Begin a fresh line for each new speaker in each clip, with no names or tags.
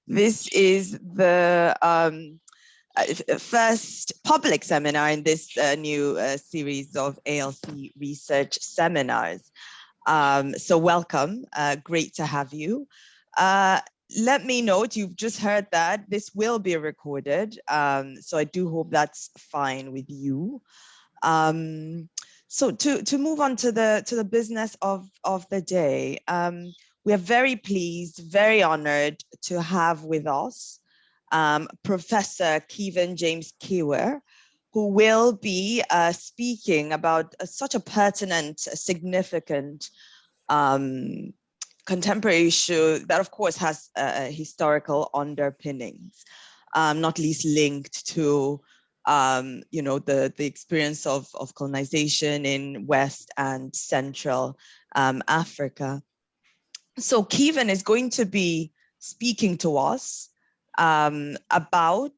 This is the first public seminar in this new series of ALC Research Seminars. So welcome, great to have you. Let me note, you've just heard that this will be recorded, so I do hope that's fine with you. So to move on to the business of the day, we are very pleased, very honored to have with us Professor Kiven Kewir, who will be speaking about such a pertinent, significant contemporary issue that of course has historical underpinnings, not least linked to you know, the experience of colonization in West and Central Africa. So Kiven is going to be speaking to us about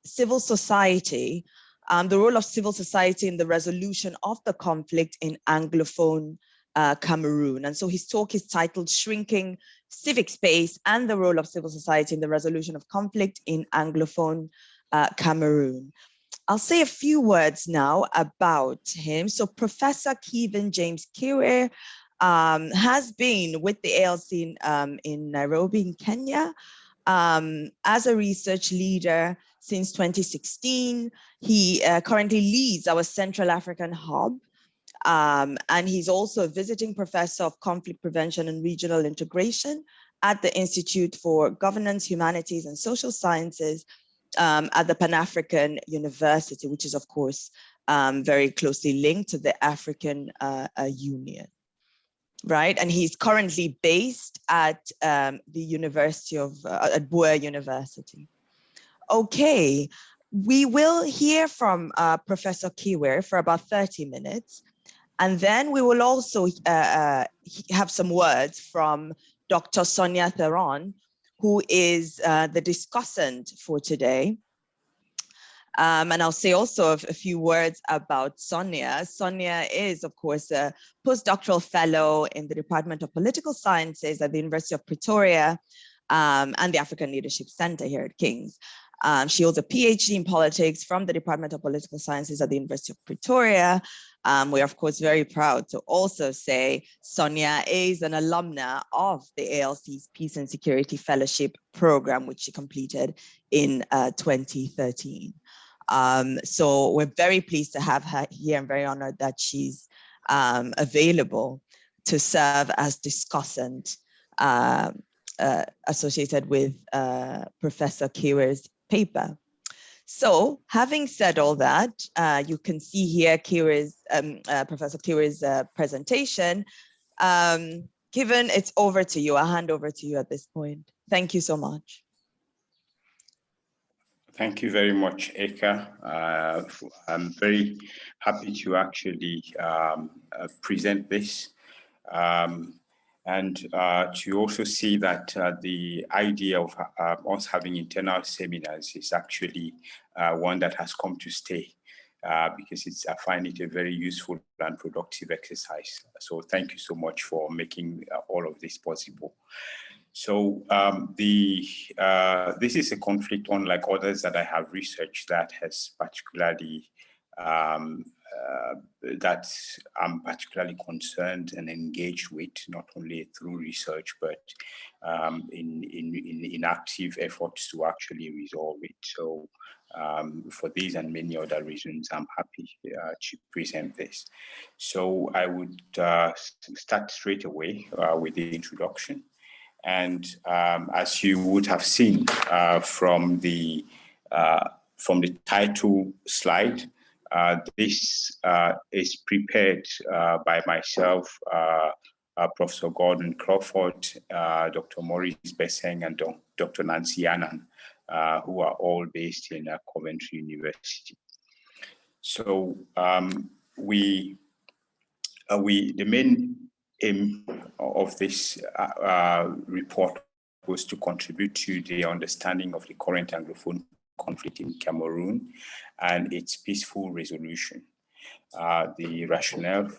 civil society, the role of civil society in the resolution of the conflict in Anglophone Cameroon. And so his talk is titled Shrinking Civic Space and the Role of Civil Society in the Resolution of Conflict in Anglophone Cameroon. I'll say a few words now about him. So Professor Kiven Kewir has been with the ALC in Nairobi, in Kenya, as a research leader since 2016. He currently leads our Central African hub, and he's also a visiting professor of conflict prevention and regional integration at the Institute for Governance, Humanities and Social Sciences at the Pan-African University, which is of course very closely linked to the African Union. Right, and he's currently based at the University of at Buea University. Okay, we will hear from Professor Kewir for about 30 minutes, and then we will also have some words from Dr. Sonja Theron, who is the discussant for today. And I'll say also a few words about Sonja. Sonja is, of course, a postdoctoral fellow in the Department of Political Sciences at the University of Pretoria and the African Leadership Center here at King's. She holds a PhD in politics from the Department of Political Sciences at the University of Pretoria. We're, of course, very proud to also say Sonja is an alumna of the ALC's Peace and Security Fellowship Program, which she completed in 2013. So we're very pleased to have her here. I'm very honored that she's available to serve as discussant associated with Professor Kewir's paper. So having said all that, you can see here Kewir's, Professor Kewir's presentation. Kiven, it's over to you. I'll hand over to you at this point. Thank you so much.
Thank you very much, Eka. I'm very happy to actually present this and to also see that the idea of us having internal seminars is actually one that has come to stay because I find it a very useful and productive exercise. So thank you so much for making all of this possible. So this is a conflict, unlike others that I have researched, that has particularly that I'm particularly concerned and engaged with, not only through research but in active efforts to actually resolve it. So for these and many other reasons, I'm happy to present this. So I would start straight away with the introduction. And as you would have seen from the title slide, this is prepared by myself, Professor Gordon Crawford, Dr. Maurice Beseng, and Dr. Nancy Annan, who are all based in Coventry University. So the main aim of this report was to contribute to the understanding of the current Anglophone conflict in Cameroon and its peaceful resolution. The rationale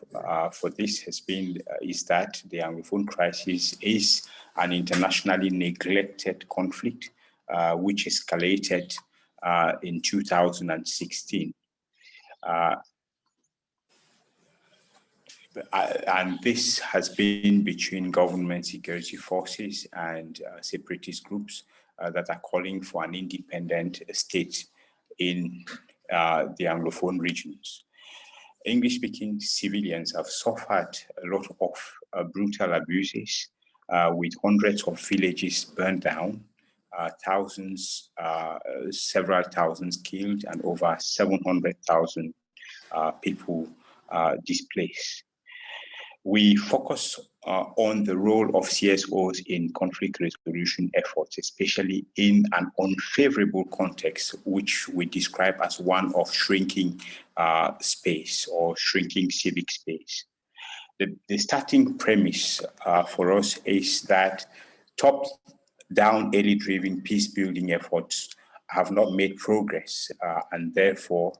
for this has been is that the Anglophone crisis is an internationally neglected conflict, which escalated in 2016. And this has been between government security forces and separatist groups that are calling for an independent state in the Anglophone regions. English-speaking civilians have suffered a lot of brutal abuses, with hundreds of villages burned down, several thousands killed, and over 700,000 people displaced. We focus on the role of CSOs in conflict resolution efforts, especially in an unfavorable context, which we describe as one of shrinking space or shrinking civic space. The starting premise for us is that top-down, elite-driven peace-building efforts have not made progress, and therefore,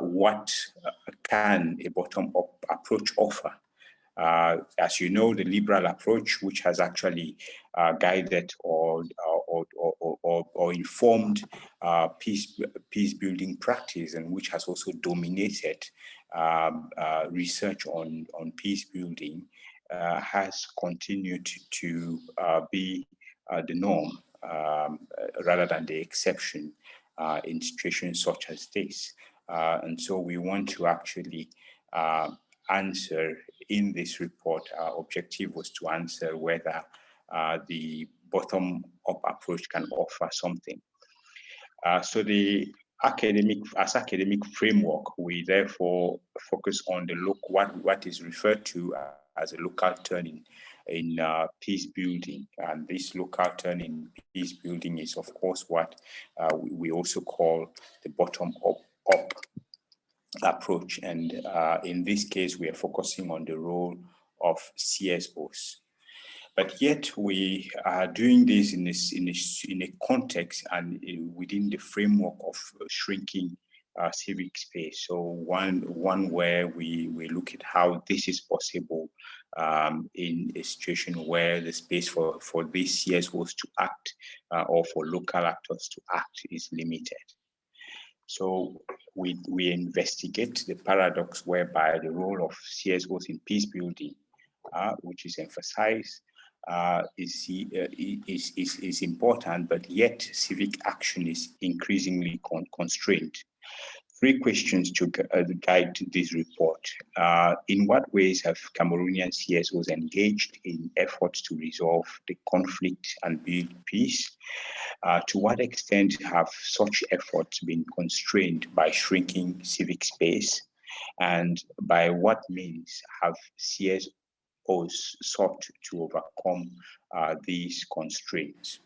what can a bottom-up approach offer? As you know, the liberal approach, which has actually guided or informed peace building practice, and which has also dominated research on peace building, has continued to be the norm rather than the exception in situations such as this. And so we want to actually answer in this report. Our objective was to answer whether the bottom-up approach can offer something. So as academic framework, we therefore focus on what is referred to as a local turn in peace building. And this local turn in peace building is, of course, what we also call the bottom-up approach. And in this case, we are focusing on the role of CSOs. But yet we are doing this in a context and within the framework of shrinking civic space. So one where we look at how this is possible in a situation where the space for these CSOs to act or for local actors to act is limited. So we investigate the paradox whereby the role of CSOs in peace building, which is emphasized, is important, but yet civic action is increasingly constrained. 3 questions to guide this report. In what ways have Cameroonian CSOs engaged in efforts to resolve the conflict and build peace? To what extent have such efforts been constrained by shrinking civic space? And by what means have CSOs sought to overcome these constraints?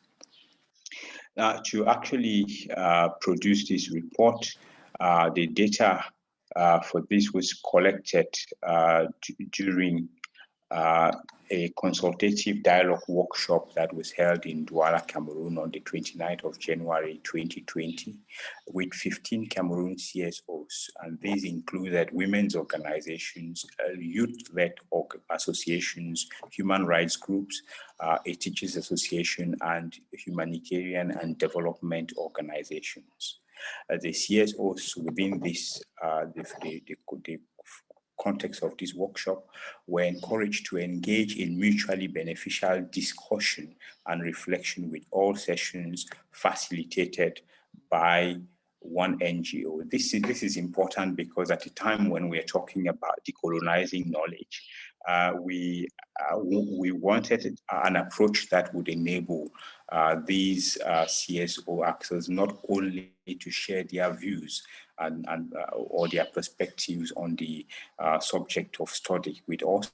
To actually produce this report, the data for this was collected during a consultative dialogue workshop that was held in Douala, Cameroon on the 29th of January 2020 with 15 Cameroon CSOs. And these included women's organizations, youth-led associations, human rights groups, a teachers association, and humanitarian and development organizations. The CSOs within this, the context of this workshop were encouraged to engage in mutually beneficial discussion and reflection, with all sessions facilitated by one NGO. This is important because at a time when we're talking about decolonizing knowledge, we wanted an approach that would enable these CSO actors not only to share their views or their perspectives on the subject of study with us,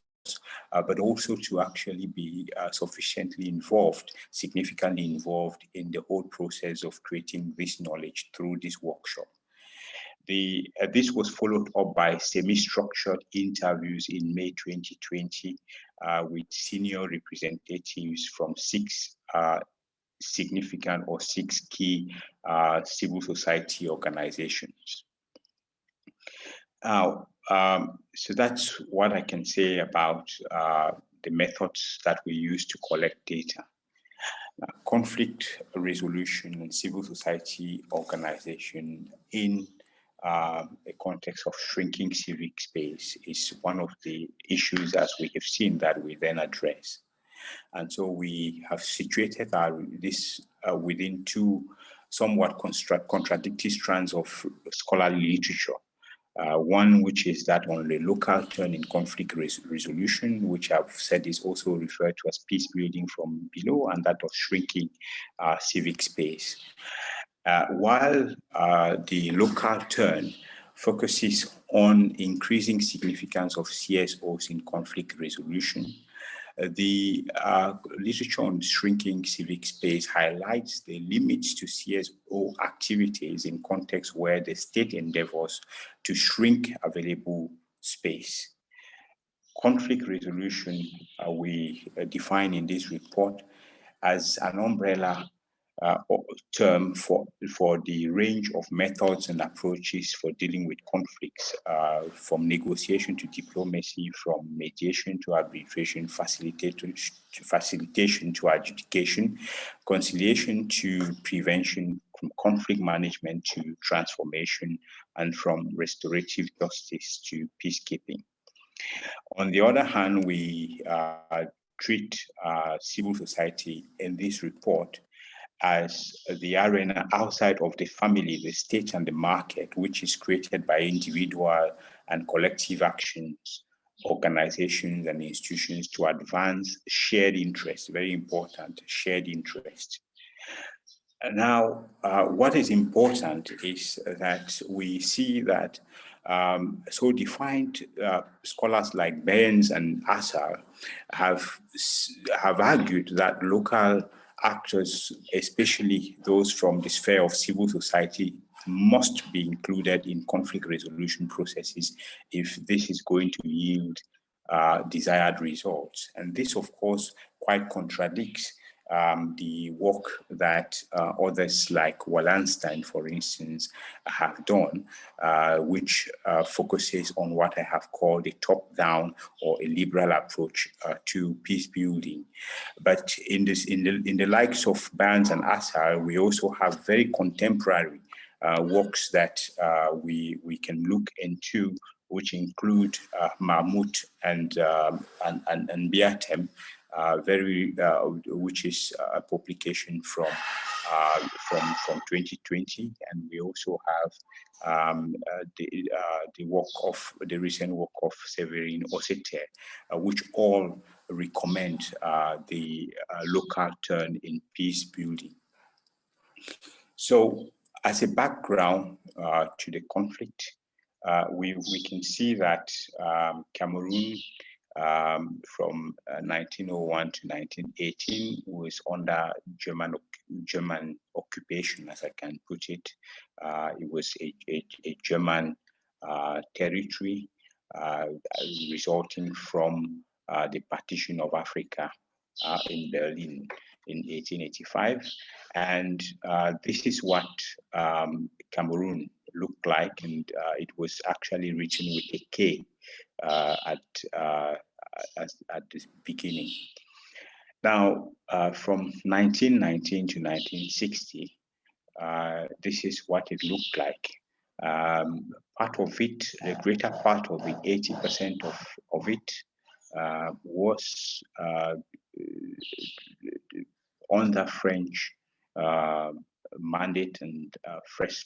but also to actually be sufficiently involved, significantly involved in the whole process of creating this knowledge through this workshop. This was followed up by semi-structured interviews in May 2020 with senior representatives from 6 significant or 6 key civil society organizations. So that's what I can say about the methods that we use to collect data. Conflict resolution and civil society organization in a context of shrinking civic space is one of the issues, as we have seen, that we then address. And so we have situated this within two somewhat contradictory strands of scholarly literature. One which is that on the local turn in conflict resolution, which I've said is also referred to as peace building from below, and that of shrinking civic space. While the local turn focuses on increasing significance of CSOs in conflict resolution, the literature on shrinking civic space highlights the limits to CSO activities in contexts where the state endeavors to shrink available space. Conflict resolution we define in this report as an umbrella term for the range of methods and approaches for dealing with conflicts, from negotiation to diplomacy, from mediation to arbitration, facilitation to adjudication, conciliation to prevention, from conflict management to transformation, and from restorative justice to peacekeeping. On the other hand, we treat civil society in this report as the arena outside of the family, the state, and the market, which is created by individual and collective actions, organizations, and institutions to advance shared interest. Very important, shared interest. Now, what is important is that we see that so defined scholars like Burns and Assar have argued that local actors, especially those from the sphere of civil society, must be included in conflict resolution processes if this is going to yield desired results. And this, of course, quite contradicts the work that others like Wallenstein, for instance, have done, which focuses on what I have called a top-down or a liberal approach to peace building. But in the likes of Burns and Assar, we also have very contemporary works that we can look into, which include Mahmoud and Biatem, which is a publication from 2020, and we also have the recent work of Severin Osete, which all recommend the local turn in peace building. So, as a background to the conflict, we can see that Cameroon from 1901 to 1918 was under German occupation, as I can put it. It was a German territory resulting from the partition of Africa in Berlin in 1885. And this is what Cameroon looked like, and it was actually written with a K at the beginning. Now, from 1919 to 1960, this is what it looked like. Part of it, the greater part of it, 80% of it, was under French mandate and French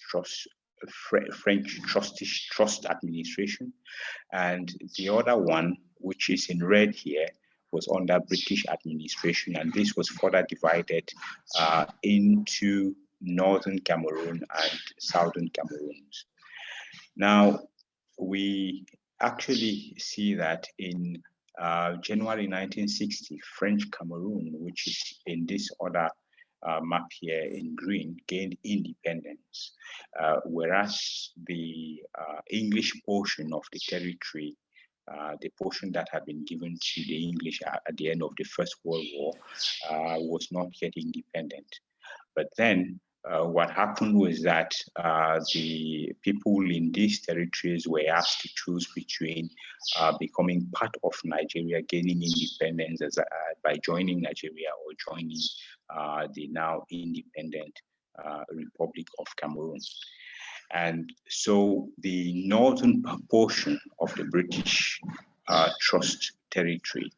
trust administration, and the other one, which is in red here, was under British administration, and this was further divided into northern Cameroon and southern Cameroon. Now, we actually see that in January 1960, French Cameroon, which is in this other map here in green, gained independence, whereas the English portion of the territory, the portion that had been given to the English at the end of the First World War, was not yet independent. But then what happened was that the people in these territories were asked to choose between becoming part of Nigeria, gaining independence by joining Nigeria, or joining the now independent Republic of Cameroon. And so the northern portion of the British Trust territory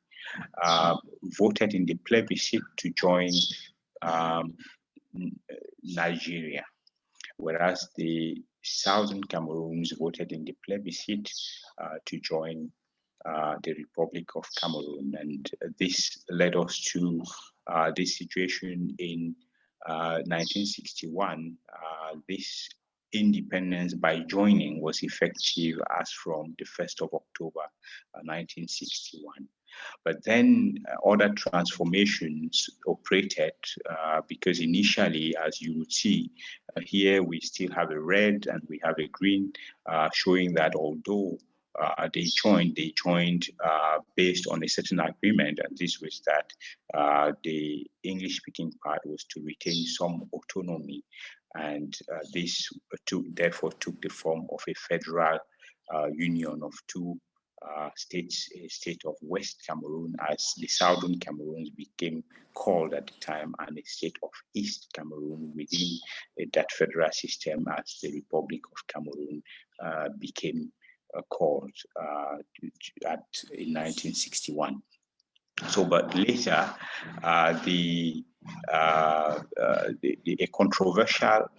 voted in the plebiscite to join Nigeria, whereas the southern Cameroons voted in the plebiscite to join the Republic of Cameroon. And this led us to this situation in 1961. This independence by joining was effective as from the 1st of October 1961. But then other transformations operated because initially, as you would see, here we still have a red and we have a green, showing that although they joined based on a certain agreement, and this was that the English-speaking part was to retain some autonomy, and this therefore took the form of a federal union of two states, a state of West Cameroon, as the Southern Cameroons became called at the time, and a state of East Cameroon within that federal system as the Republic of Cameroon became called in 1961. So, but later, a controversial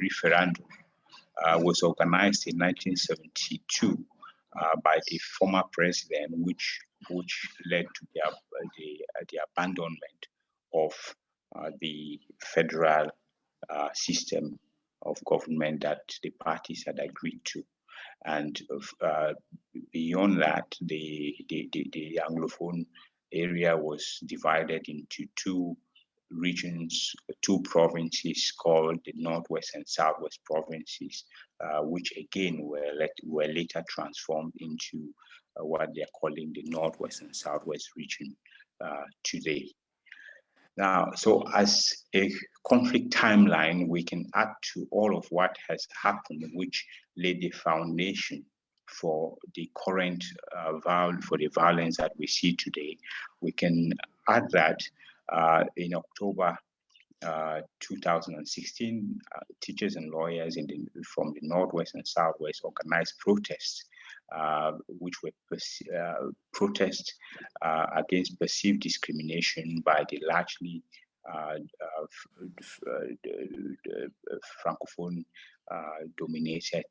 referendum was organized in 1972 by the former president, which led to the abandonment of the federal system of government that the parties had agreed to. And beyond that, the Anglophone area was divided into two regions, two provinces called the Northwest and Southwest provinces, which again were later transformed into what they're calling the Northwest and Southwest region today. Now, so as a conflict timeline, we can add to all of what has happened, which laid the foundation for the current for the violence that we see today. We can add that in October 2016, teachers and lawyers from the Northwest and Southwest organized protests, which were protests against perceived discrimination by the largely Francophone dominated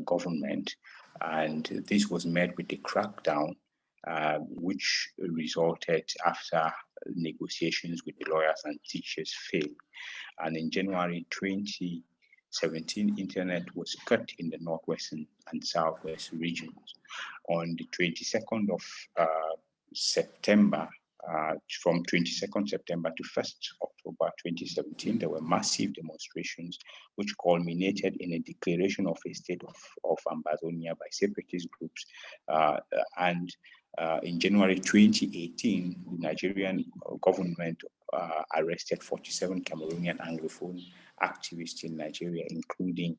government. And this was met with a crackdown, which resulted after negotiations with the lawyers and teachers failed. And in January 2017, internet was cut in the Northwestern and Southwest regions. On the 22nd of September, from 22nd September to 1st October 2017, there were massive demonstrations which culminated in a declaration of a state of Ambazonia by separatist groups. And in January 2018, the Nigerian government arrested 47 Cameroonian Anglophone activists in Nigeria, including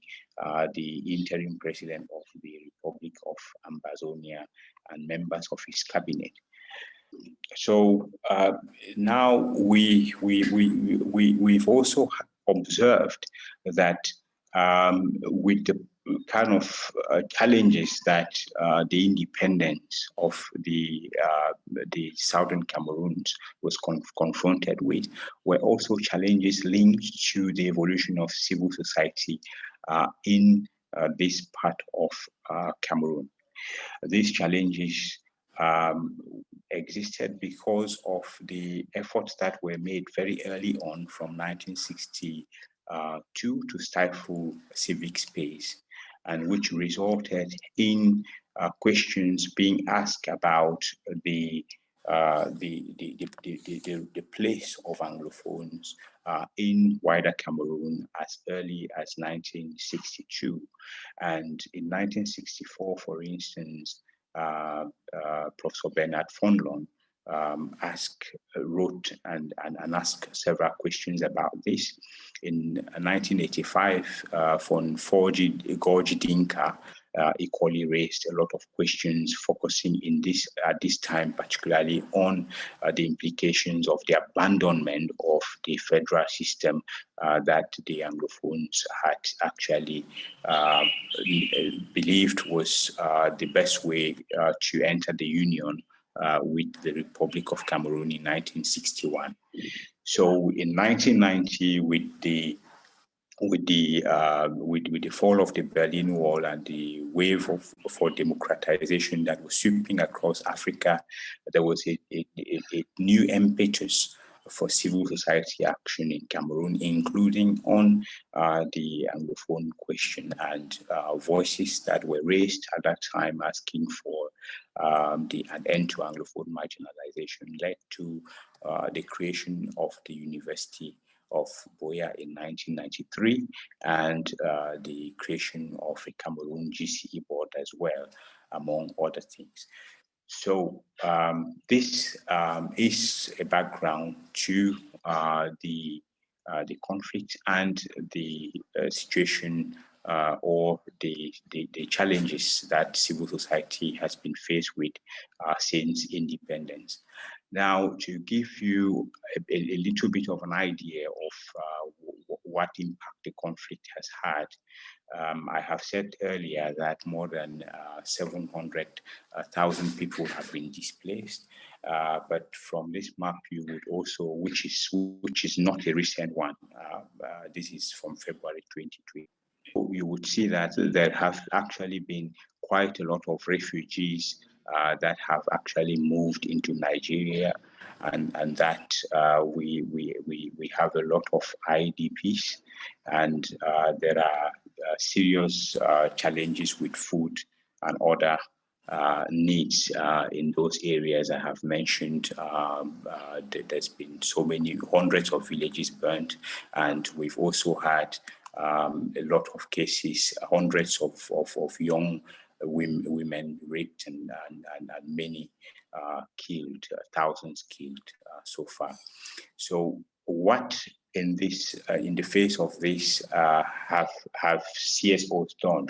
the interim president of the Republic of Ambazonia and members of his cabinet. So now we've also observed that with the kind of challenges that the independence of the Southern Cameroons was confronted with, were also challenges linked to the evolution of civil society in this part of Cameroon. These challenges existed because of the efforts that were made very early on from 1962 to stifle civic space, and which resulted in questions being asked about the place of Anglophones in wider Cameroon as early as 1962. And in 1964, for instance, Professor Bernard Fonlon wrote and asked several questions about this. In 1985, von Gorgi Dinka equally raised a lot of questions focusing at this time particularly on the implications of the abandonment of the federal system that the Anglophones had actually believed was the best way to enter the Union with the Republic of Cameroon in 1961. So in 1990, with the fall of the Berlin Wall and the wave for democratization that was sweeping across Africa, there was a new impetus for civil society action in Cameroon, including on the Anglophone question, and voices that were raised at that time asking for an end to Anglophone marginalization led to the creation of the University of Buea in 1993 and the creation of a Cameroon GCE board as well, among other things. So this is a background to the conflict and the situation or the challenges that civil society has been faced with since independence. Now, to give you a little bit of an idea of what impact the conflict has had, I have said earlier that more than 700,000 people have been displaced. But from this map, you would also, which is not a recent one, this is from February 2020. You would see that there have actually been quite a lot of refugees that have actually moved into Nigeria, and that we have a lot of IDPs, and there are serious challenges with food and other needs in those areas I have mentioned. There's been so many hundreds of villages burnt, and we've also had a lot of cases, hundreds of young women raped and many killed, thousands killed so far. So what in the face of this have CSOs done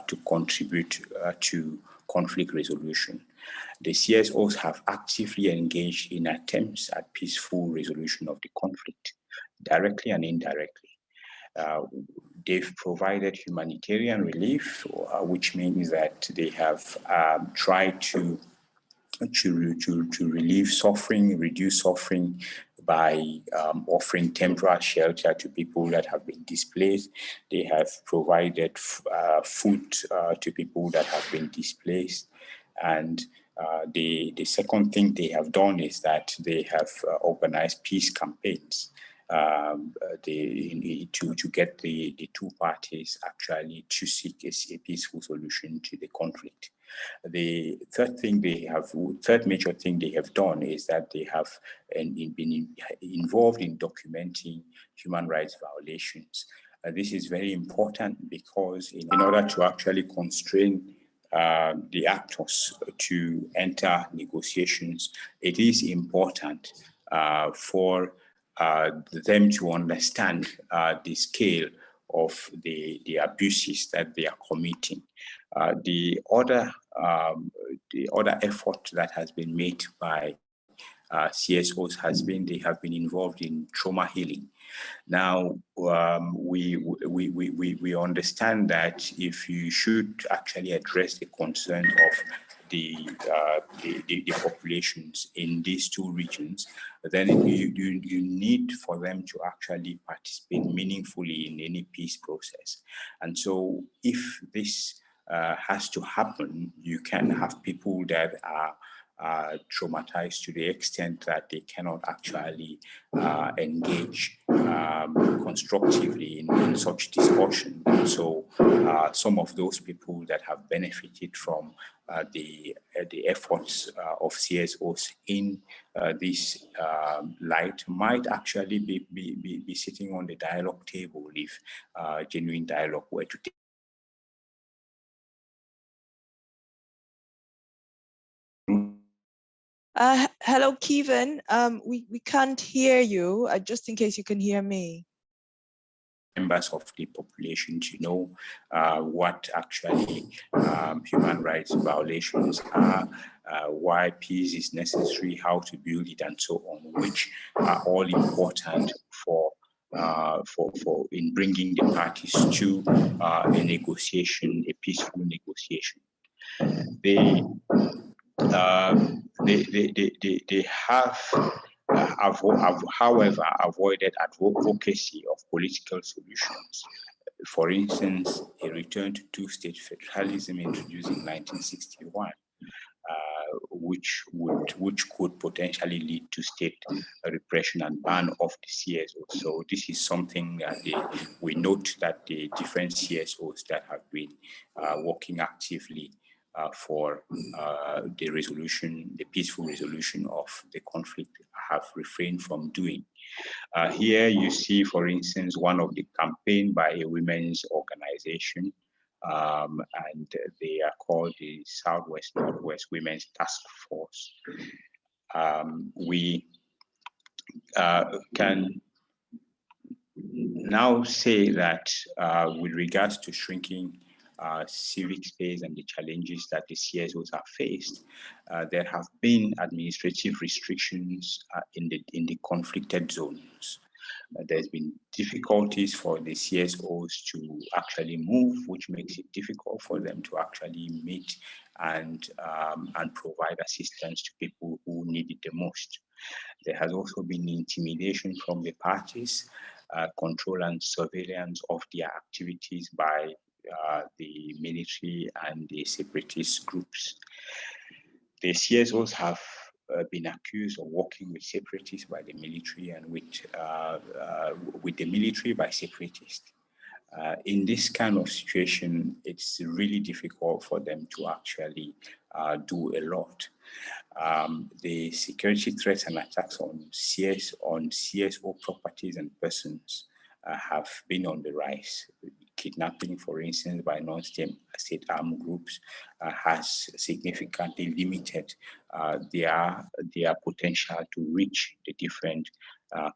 to contribute to conflict resolution? The CSOs have actively engaged in attempts at peaceful resolution of the conflict, directly and indirectly. They've provided humanitarian relief, which means that they have tried to relieve suffering, reduce suffering by offering temporary shelter to people that have been displaced. They have provided food to people that have been displaced. And the second thing they have done is that they have organized peace campaigns to get the two parties actually to seek a peaceful solution to the conflict. The third major thing they have done is that they have been involved in documenting human rights violations. This is very important because in order to actually constrain the actors to enter negotiations, it is important for them to understand the scale of the abuses that they are committing. The other effort that has been made by CSOs has been they have been involved in trauma healing. Now we understand that if you should actually address the concern of the populations in these two regions, then you need for them to actually participate meaningfully in any peace process. And so if this has to happen, you can have people that are traumatized to the extent that they cannot actually engage constructively in such discussion. So some of those people that have benefited from the efforts of CSOs in this light might actually be sitting on the dialogue table if genuine dialogue were to take.
Hello, Kiven. We can't hear you, just in case you can hear me.
Members of the population to know what actually human rights violations are, why peace is necessary, how to build it, and so on, which are all important for in bringing the parties to a negotiation, a peaceful negotiation. They have, however, avoided advocacy of political solutions. For instance, a return to two-state federalism introduced in 1961, which could potentially lead to state repression and ban of the CSOs. So this is something that we note that the different CSOs that have been working actively for the resolution, the peaceful resolution of the conflict, have refrained from doing. Here you see, for instance, one of the campaign by a women's organization, and they are called the Southwest Northwest Women's Task Force. We can now say that with regards to shrinking civic space and the challenges that the CSOs have faced, there have been administrative restrictions in the conflicted zones. There's been difficulties for the CSOs to actually move, which makes it difficult for them to actually meet and provide assistance to people who need it the most. There has also been intimidation from the parties, control and surveillance of their activities by the military and the separatist groups. The CSOs have been accused of working with separatists by the military and with the military by separatists. In this kind of situation, it's really difficult for them to actually do a lot. The security threats and attacks on CSO properties and persons have been on the rise. Kidnapping, for instance, by non-state armed groups has significantly limited their potential to reach the different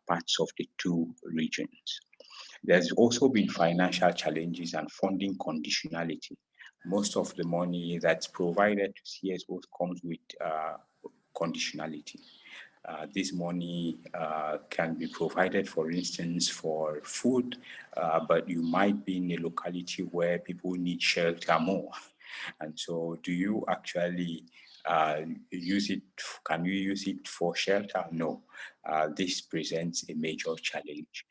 parts of the two regions. There's also been financial challenges and funding conditionality. Most of the money that's provided to CSOs comes with conditionality. This money can be provided, for instance, for food, but you might be in a locality where people need shelter more. And so do you actually use it? Can you use it for shelter? No. This presents a major challenge.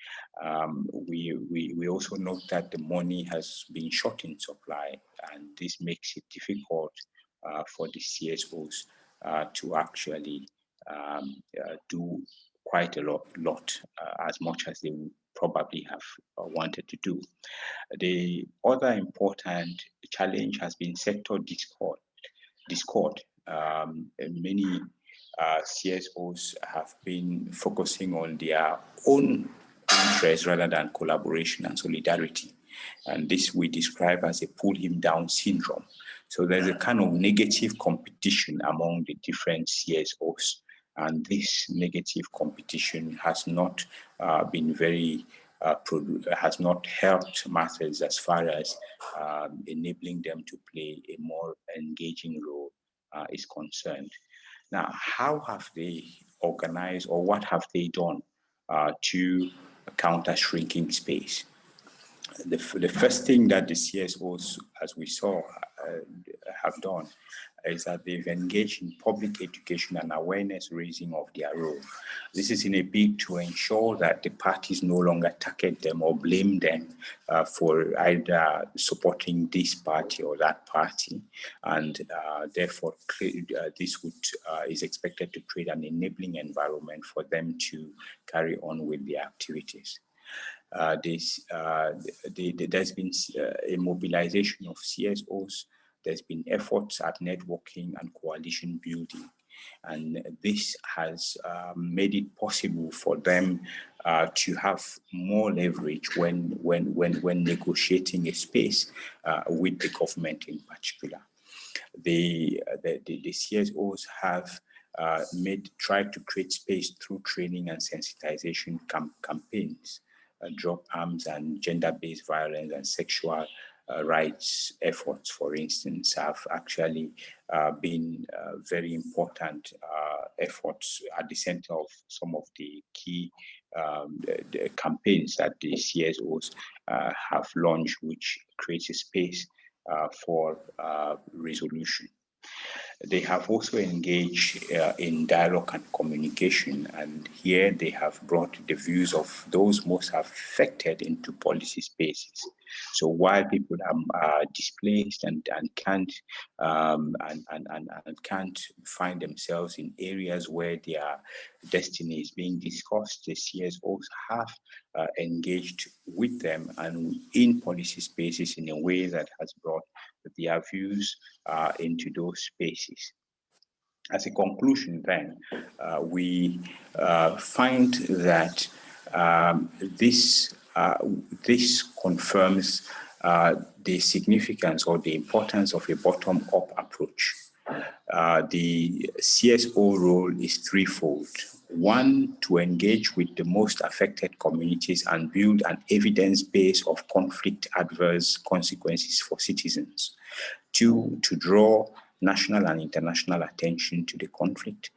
We also note that the money has been short in supply, and this makes it difficult for the CSOs to actually do quite a lot as much as they would probably have wanted to do. The other important challenge has been sector discord. Many CSOs have been focusing on their own interests rather than collaboration and solidarity. And this we describe as a pull him down syndrome. So there's a kind of negative competition among the different CSOs. And this negative competition has not been very, has not helped matters as far as enabling them to play a more engaging role is concerned. Now, how have they organized, or what have they done to counter shrinking space? The first thing that the CSOs, as we saw, have done is that they've engaged in public education and awareness raising of their role. This is in a bid to ensure that the parties no longer target them or blame them for either supporting this party or that party, and therefore this is expected to create an enabling environment for them to carry on with their activities. There's been a mobilization of CSOs. There's been efforts at networking and coalition building, and this has made it possible for them to have more leverage when negotiating a space with the government in particular. The CSOs have tried to create space through training and sensitization campaigns. Drop arms and gender-based violence and sexual rights efforts, for instance, have actually been very important efforts at the center of some of the key the campaigns that the CSOs have launched, which creates a space for resolution. They have also engaged in dialogue and communication, and here they have brought the views of those most affected into policy spaces. So while people are displaced and can't can't find themselves in areas where their destiny is being discussed, the CSOs have engaged with them and in policy spaces in a way that has brought their views into those spaces. As a conclusion, then, we find that this confirms the significance or the importance of a bottom-up approach. The CSO role is threefold. One, to engage with the most affected communities and build an evidence base of conflict adverse consequences for citizens. Two, to draw national and international attention to the conflict.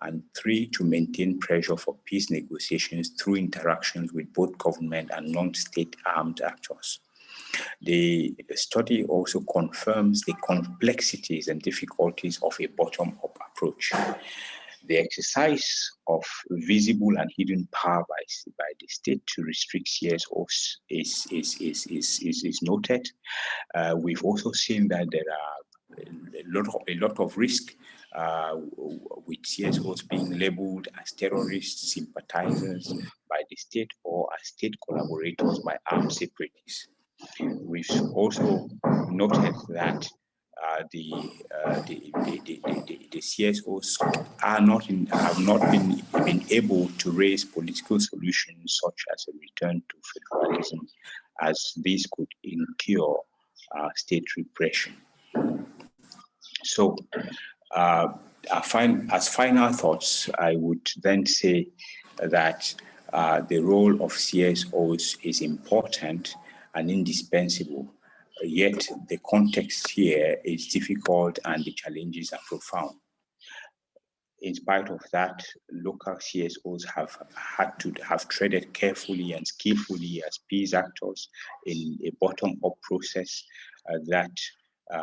And three, to maintain pressure for peace negotiations through interactions with both government and non-state armed actors. The study also confirms the complexities and difficulties of a bottom-up approach. The exercise of visible and hidden power by the state to restrict CSOs is noted. We've also seen that there are a lot of risk with CSOs being labeled as terrorists, sympathizers by the state, or as state collaborators by armed separatists. We've also noted that the CSOs have not been able to raise political solutions such as a return to federalism, as these could incur state repression. So, as final thoughts, I would then say that the role of CSOs is important and indispensable, yet the context here is difficult and the challenges are profound. In spite of that, local CSOs have treaded carefully and skillfully as peace actors in a bottom-up process that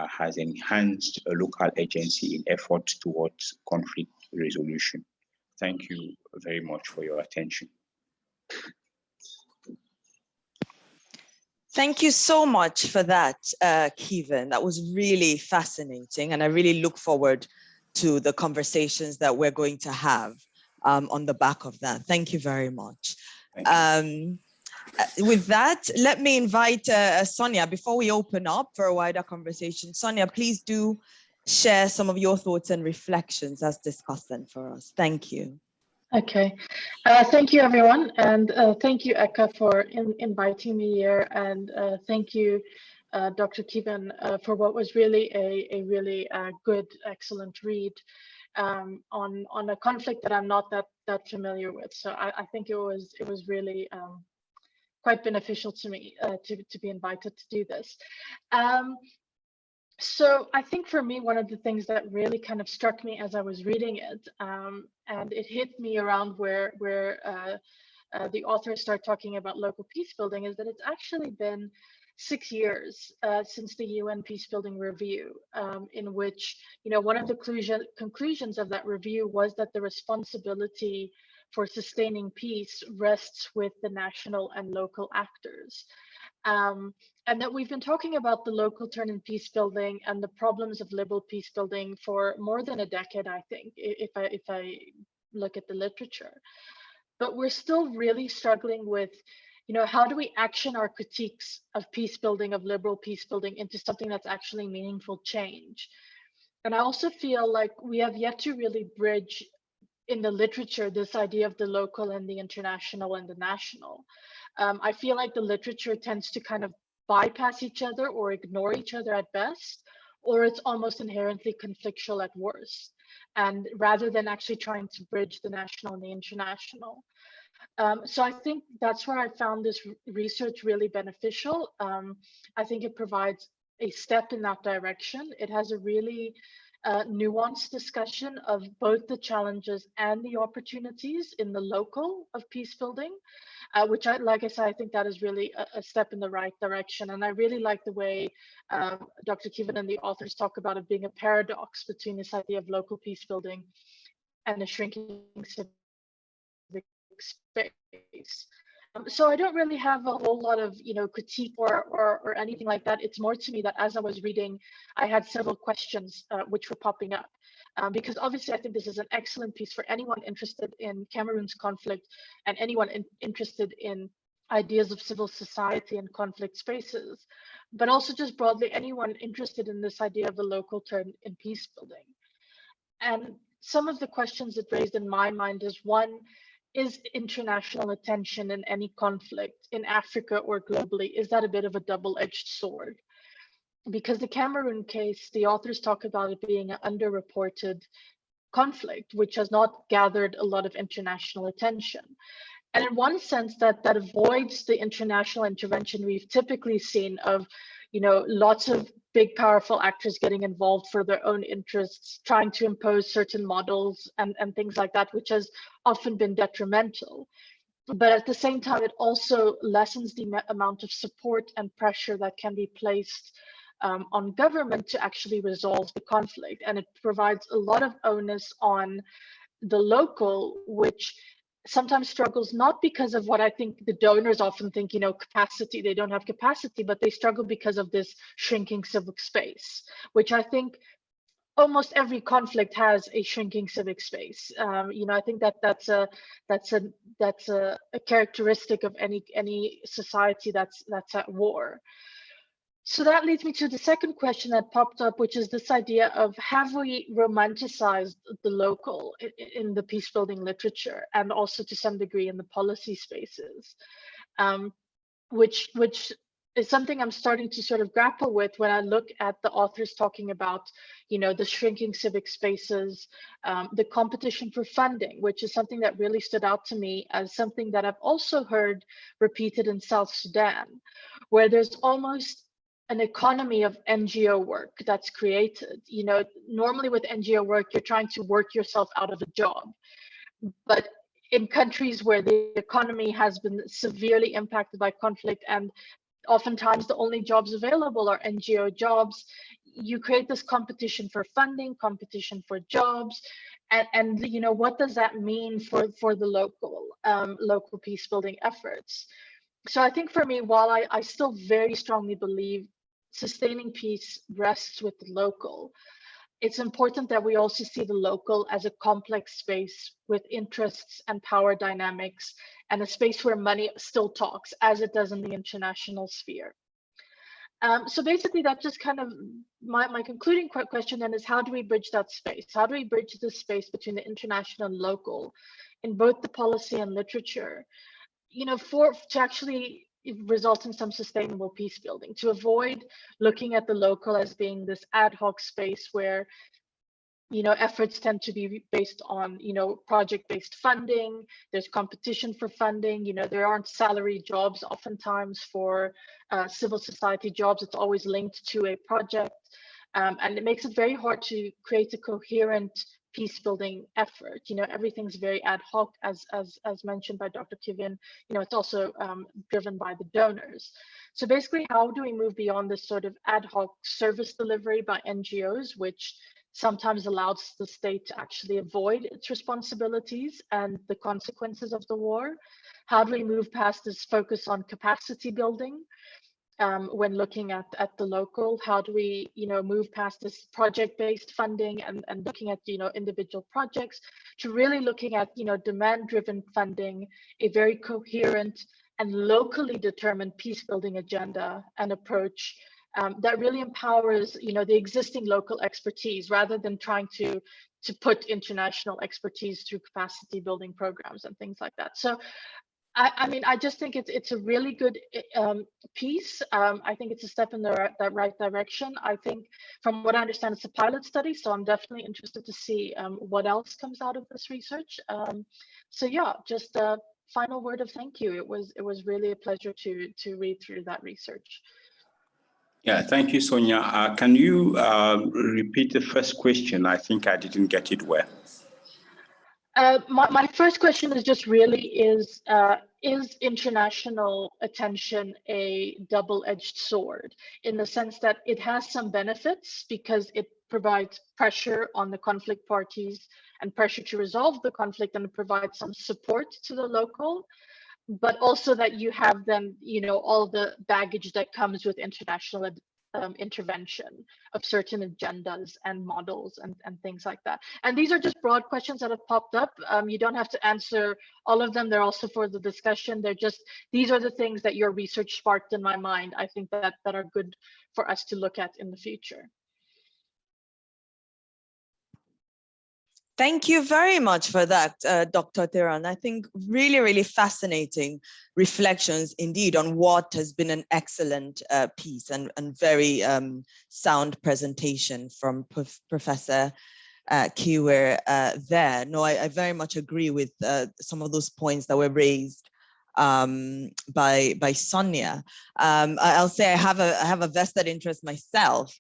has enhanced a local agency in efforts towards conflict resolution. Thank you very much for your attention.
Thank you so much for that, Kiven. That was really fascinating, and I really look forward to the conversations that we're going to have on the back of that. Thank you very much. With that, let me invite Sonja, before we open up for a wider conversation. Sonja, please do share some of your thoughts and reflections as discussant for us. Thank you.
Okay, thank you everyone, and thank you Eka for inviting me here, and thank you Dr. Kiven for what was really a really good, excellent read on a conflict that I'm not that familiar with. So I think it was really quite beneficial to me to be invited to do this. So I think for me, one of the things that really kind of struck me as I was reading it, and it hit me around where the authors start talking about local peace building, is that it's actually been 6 years since the UN Peacebuilding Review, in which, you know, one of the conclusions of that review was that the responsibility for sustaining peace rests with the national and local actors. And that we've been talking about the local turn in peace building and the problems of liberal peace building for more than a decade, I think, if I look at the literature. But we're still really struggling with, you know, how do we action our critiques of peace building, of liberal peace building, into something that's actually meaningful change? And I also feel like we have yet to really bridge in the literature this idea of the local and the international and the national. I feel like the literature tends to kind of bypass each other or ignore each other at best, or it's almost inherently conflictual at worst. and rather than actually trying to bridge the national and the international. So I think that's where I found this research really beneficial. I think it provides a step in that direction. It has a really nuanced discussion of both the challenges and the opportunities in the local of peace building, which, like I said, I think that is really a step in the right direction. And I really like the way Dr. Kiven and the authors talk about it being a paradox between this idea of local peace building and a shrinking civic space. So I don't really have a whole lot of critique or anything like that. It's more to me that as I was reading, I had several questions which were popping up. Because obviously I think this is an excellent piece for anyone interested in Cameroon's conflict and anyone interested in ideas of civil society and conflict spaces, but also just broadly anyone interested in this idea of the local turn in peace building. And some of the questions it raised in my mind is, one, is international attention in any conflict in Africa or globally, is that a bit of a double-edged sword? Because the Cameroon case, the authors talk about it being an underreported conflict, which has not gathered a lot of international attention. And in one sense, that avoids the international intervention we've typically seen of, lots of big, powerful actors getting involved for their own interests, trying to impose certain models and things like that, which has often been detrimental. But at the same time, it also lessens the amount of support and pressure that can be placed on government to actually resolve the conflict. And it provides a lot of onus on the local, which sometimes struggles not because of what I think the donors often think, capacity, they don't have capacity, but they struggle because of this shrinking civic space, which I think almost every conflict has a shrinking civic space. I think that's a characteristic of any society that's at war. So that leads me to the second question that popped up, which is this idea of, have we romanticized the local in the peace building literature and also to some degree in the policy spaces, which is something I'm starting to sort of grapple with when I look at the authors talking about, the shrinking civic spaces, the competition for funding, which is something that really stood out to me as something that I've also heard repeated in South Sudan, where there's almost an economy of NGO work that's created. Normally with NGO work, you're trying to work yourself out of a job. But in countries where the economy has been severely impacted by conflict and oftentimes the only jobs available are NGO jobs, you create this competition for funding, competition for jobs. And what does that mean for the local peace building efforts? So I think for me, while I still very strongly believe sustaining peace rests with the local, it's important that we also see the local as a complex space with interests and power dynamics, and a space where money still talks, as it does in the international sphere. So basically, that's just kind of my concluding question then is, how do we bridge that space? How do we bridge the space between the international and local in both the policy and literature, to actually result in some sustainable peace building, to avoid looking at the local as being this ad hoc space where efforts tend to be based on project-based funding. There's competition for funding. There aren't salary jobs oftentimes for civil society jobs. It's always linked to a project, and it makes it very hard to create a coherent peace building effort. Everything's very ad hoc, as mentioned by Dr. Kiven. It's also driven by the donors. So basically, how do we move beyond this sort of ad hoc service delivery by NGOs, which sometimes allows the state to actually avoid its responsibilities and the consequences of the war? How do we move past this focus on capacity building when looking at the local? How do we move past this project-based funding and looking at individual projects to really looking at demand-driven funding, a very coherent and locally determined peace building agenda and approach that really empowers the existing local expertise rather than trying to put international expertise through capacity building programs and things like that. So I mean, I just think it's a really good piece. I think it's a step in the right direction. I think, from what I understand, it's a pilot study, so I'm definitely interested to see what else comes out of this research. So yeah, just a final word of thank you. It was really a pleasure to read through that research.
Yeah, thank you, Sonja. Can you repeat the first question? I think I didn't get it well.
My first question is just really is international attention a double-edged sword, in the sense that it has some benefits because it provides pressure on the conflict parties and pressure to resolve the conflict, and it provides some support to the local, but also that you have then, you know, all the baggage that comes with international intervention of certain agendas and models and things like that. And these are just broad questions that have popped up. You don't have to answer all of them. They're also for the discussion. They're just, these are the things that your research sparked in my mind. I think that are good for us to look at in the future.
Thank you very much for that, Dr. Theron. I think really, really fascinating reflections indeed on what has been an excellent piece and very sound presentation from Professor Kewir there. No, I very much agree with some of those points that were raised by Sonja. I'll say I have a vested interest myself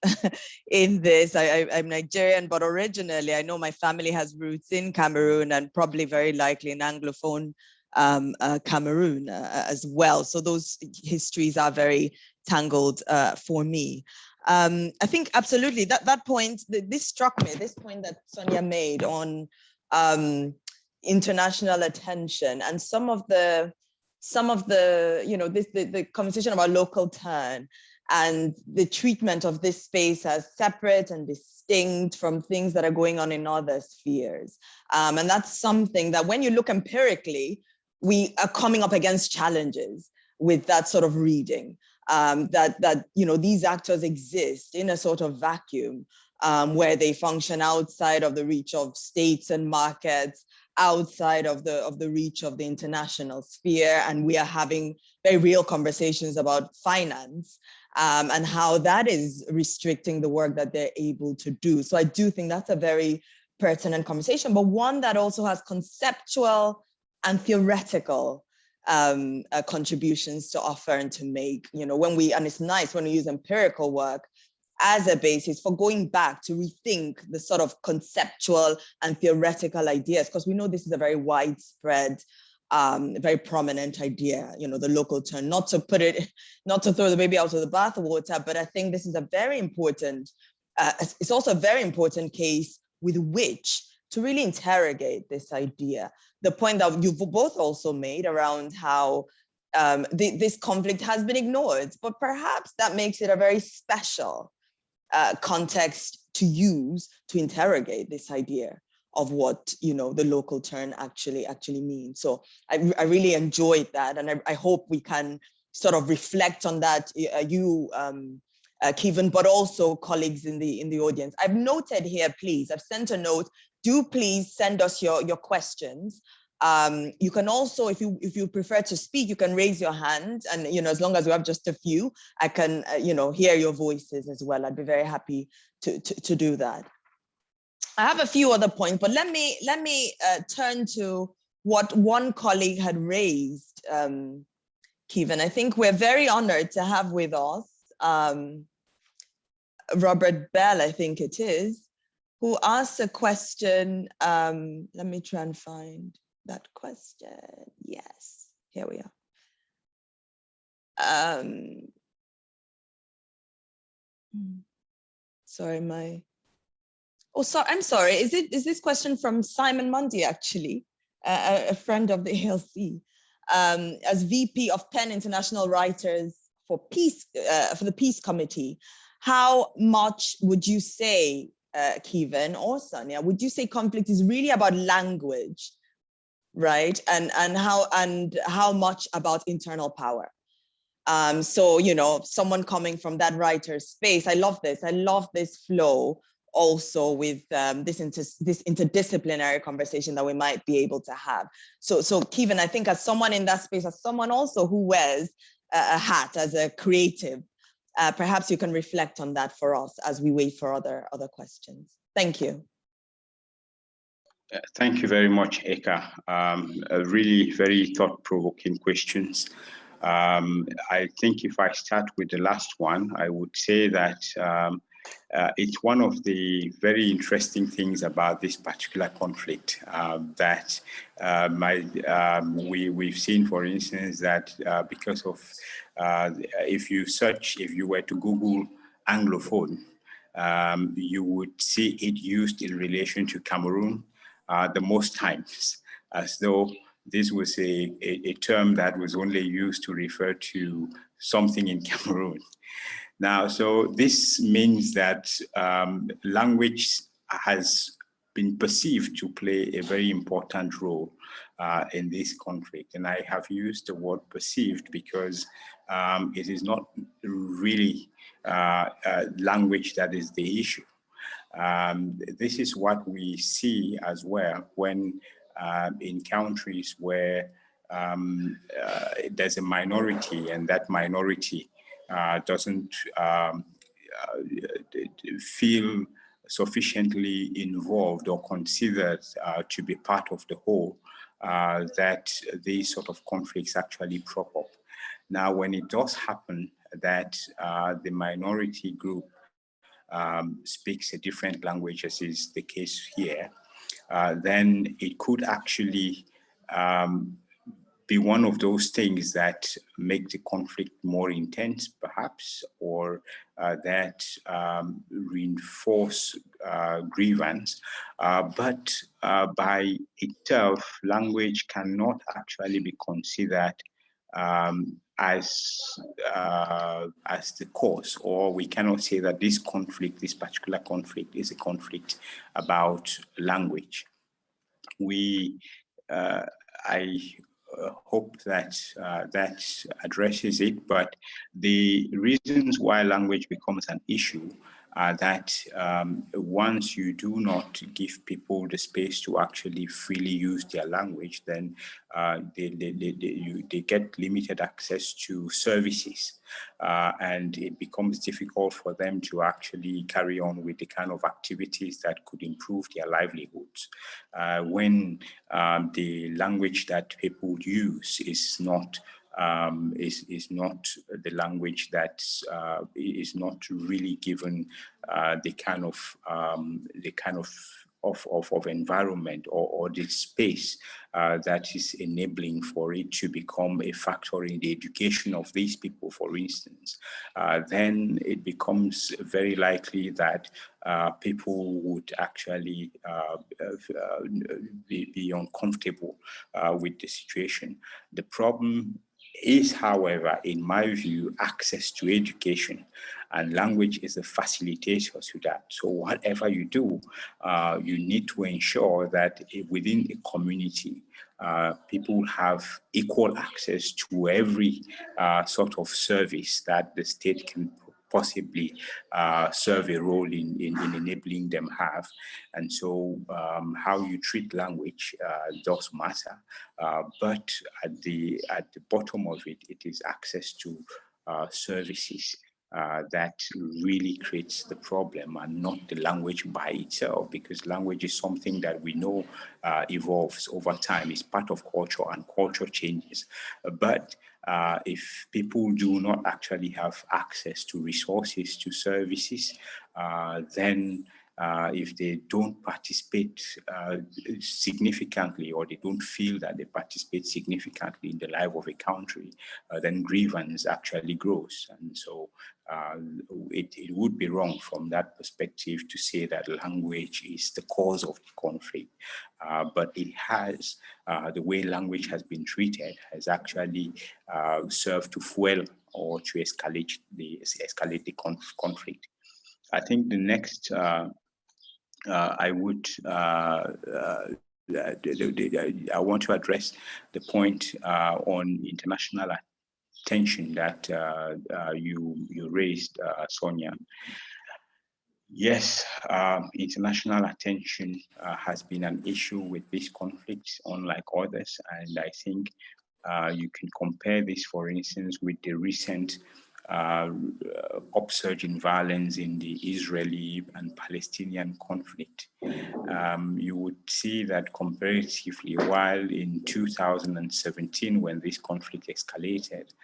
in this. I'm Nigerian, but originally I know my family has roots in Cameroon and probably very likely in Anglophone Cameroon as well. So those histories are very tangled for me. I think absolutely that point, this struck me, this point that Sonja made on international attention and some of the you know, the conversation about local turn and the treatment of this space as separate and distinct from things that are going on in other spheres. And that's something that when you look empirically, we are coming up against challenges with that sort of reading, that you know, these actors exist in a sort of vacuum where they function outside of the reach of states and markets, outside of the reach of the international sphere, and we are having very real conversations about finance and how that is restricting the work that they're able to do. So I do think that's a very pertinent conversation, but one that also has conceptual and theoretical contributions to offer and to make. You know, when we, and it's nice when we use empirical work as a basis for going back to rethink the sort of conceptual and theoretical ideas, because we know this is a very widespread, very prominent idea, you know, the local turn, not to throw the baby out of the bathwater, but I think this is a very important, it's also a very important case with which to really interrogate this idea. The point that you've both also made around how this conflict has been ignored, but perhaps that makes it a very special context to use to interrogate this idea of what, you know, the local turn actually means. So I really enjoyed that, and I hope we can sort of reflect on that, Kiven, but also colleagues in the audience. I've noted here, please, I've sent a note. Do please send us your questions. You can also, if you prefer to speak, you can raise your hand, and you know, as long as we have just a few, I can you know, hear your voices as well. I'd be very happy to do that. I have a few other points, but let me turn to what one colleague had raised, Kiven. I think we're very honored to have with us Robert Bell, I think it is, who asked a question. Let me try and find that question. Yes, here we are. Sorry, I'm sorry. Is this question from Simon Mundy, actually, a friend of the ALC, as VP of 10 International Writers for Peace, for the Peace Committee? How much would you say, Kiven or Sonja, would you say conflict is really about language, right? And how much about internal power? So, you know, someone coming from that writer space, I love this flow also with this interdisciplinary conversation that we might be able to have. So Kiven, I think as someone in that space, as someone also who wears a hat as a creative, perhaps you can reflect on that for us as we wait for other questions. Thank you.
Thank you very much, Eka. Really very thought-provoking questions. I think if I start with the last one, I would say that it's one of the very interesting things about this particular conflict that we've seen, for instance, that because of if you were to Google Anglophone, you would see it used in relation to Cameroon the most times, as though this was a term that was only used to refer to something in Cameroon. Now, so this means that language has been perceived to play a very important role in this conflict. And I have used the word perceived because it is not really language that is the issue. This is what we see as well when in countries where there's a minority and that minority doesn't feel sufficiently involved or considered to be part of the whole, that these sort of conflicts actually prop up. Now, when it does happen that the minority group speaks a different language, as is the case here, then it could actually be one of those things that make the conflict more intense, perhaps, or that reinforce grievance. But by itself, language cannot actually be considered as the cause, or we cannot say that this conflict, this particular conflict, is a conflict about language. I hope that that addresses it, but the reasons why language becomes an issue are that once you do not give people the space to actually freely use their language, then they get limited access to services, and it becomes difficult for them to actually carry on with the kind of activities that could improve their livelihoods. When the language that people use is not the language that is not really given the kind of environment or the space that is enabling for it to become a factor in the education of these people, for instance, then it becomes very likely that people would actually be uncomfortable with the situation. The problem is, however, in my view, access to education, and language is a facilitator to that. So whatever you do, you need to ensure that within a community, people have equal access to every sort of service that the state can possibly serve a role in enabling them have. And so how you treat language does matter, but at the bottom of it, it is access to services that really creates the problem, and not the language by itself, because language is something that we know evolves over time. It's part of culture, and culture changes. But if people do not actually have access to resources, to services, then if they don't participate significantly, or they don't feel that they participate significantly in the life of a country, then grievance actually grows. And so it would be wrong from that perspective to say that language is the cause of the conflict. But it has, the way language has been treated has actually served to fuel or to escalate the conflict. I think the next I want to address the point on international attention that you raised, Sonja. Yes, international attention has been an issue with this conflict, unlike others, and I think you can compare this, for instance, with the recent upsurge in violence in the Israeli and Palestinian conflict. You would see that comparatively, while in 2017, when this conflict escalated,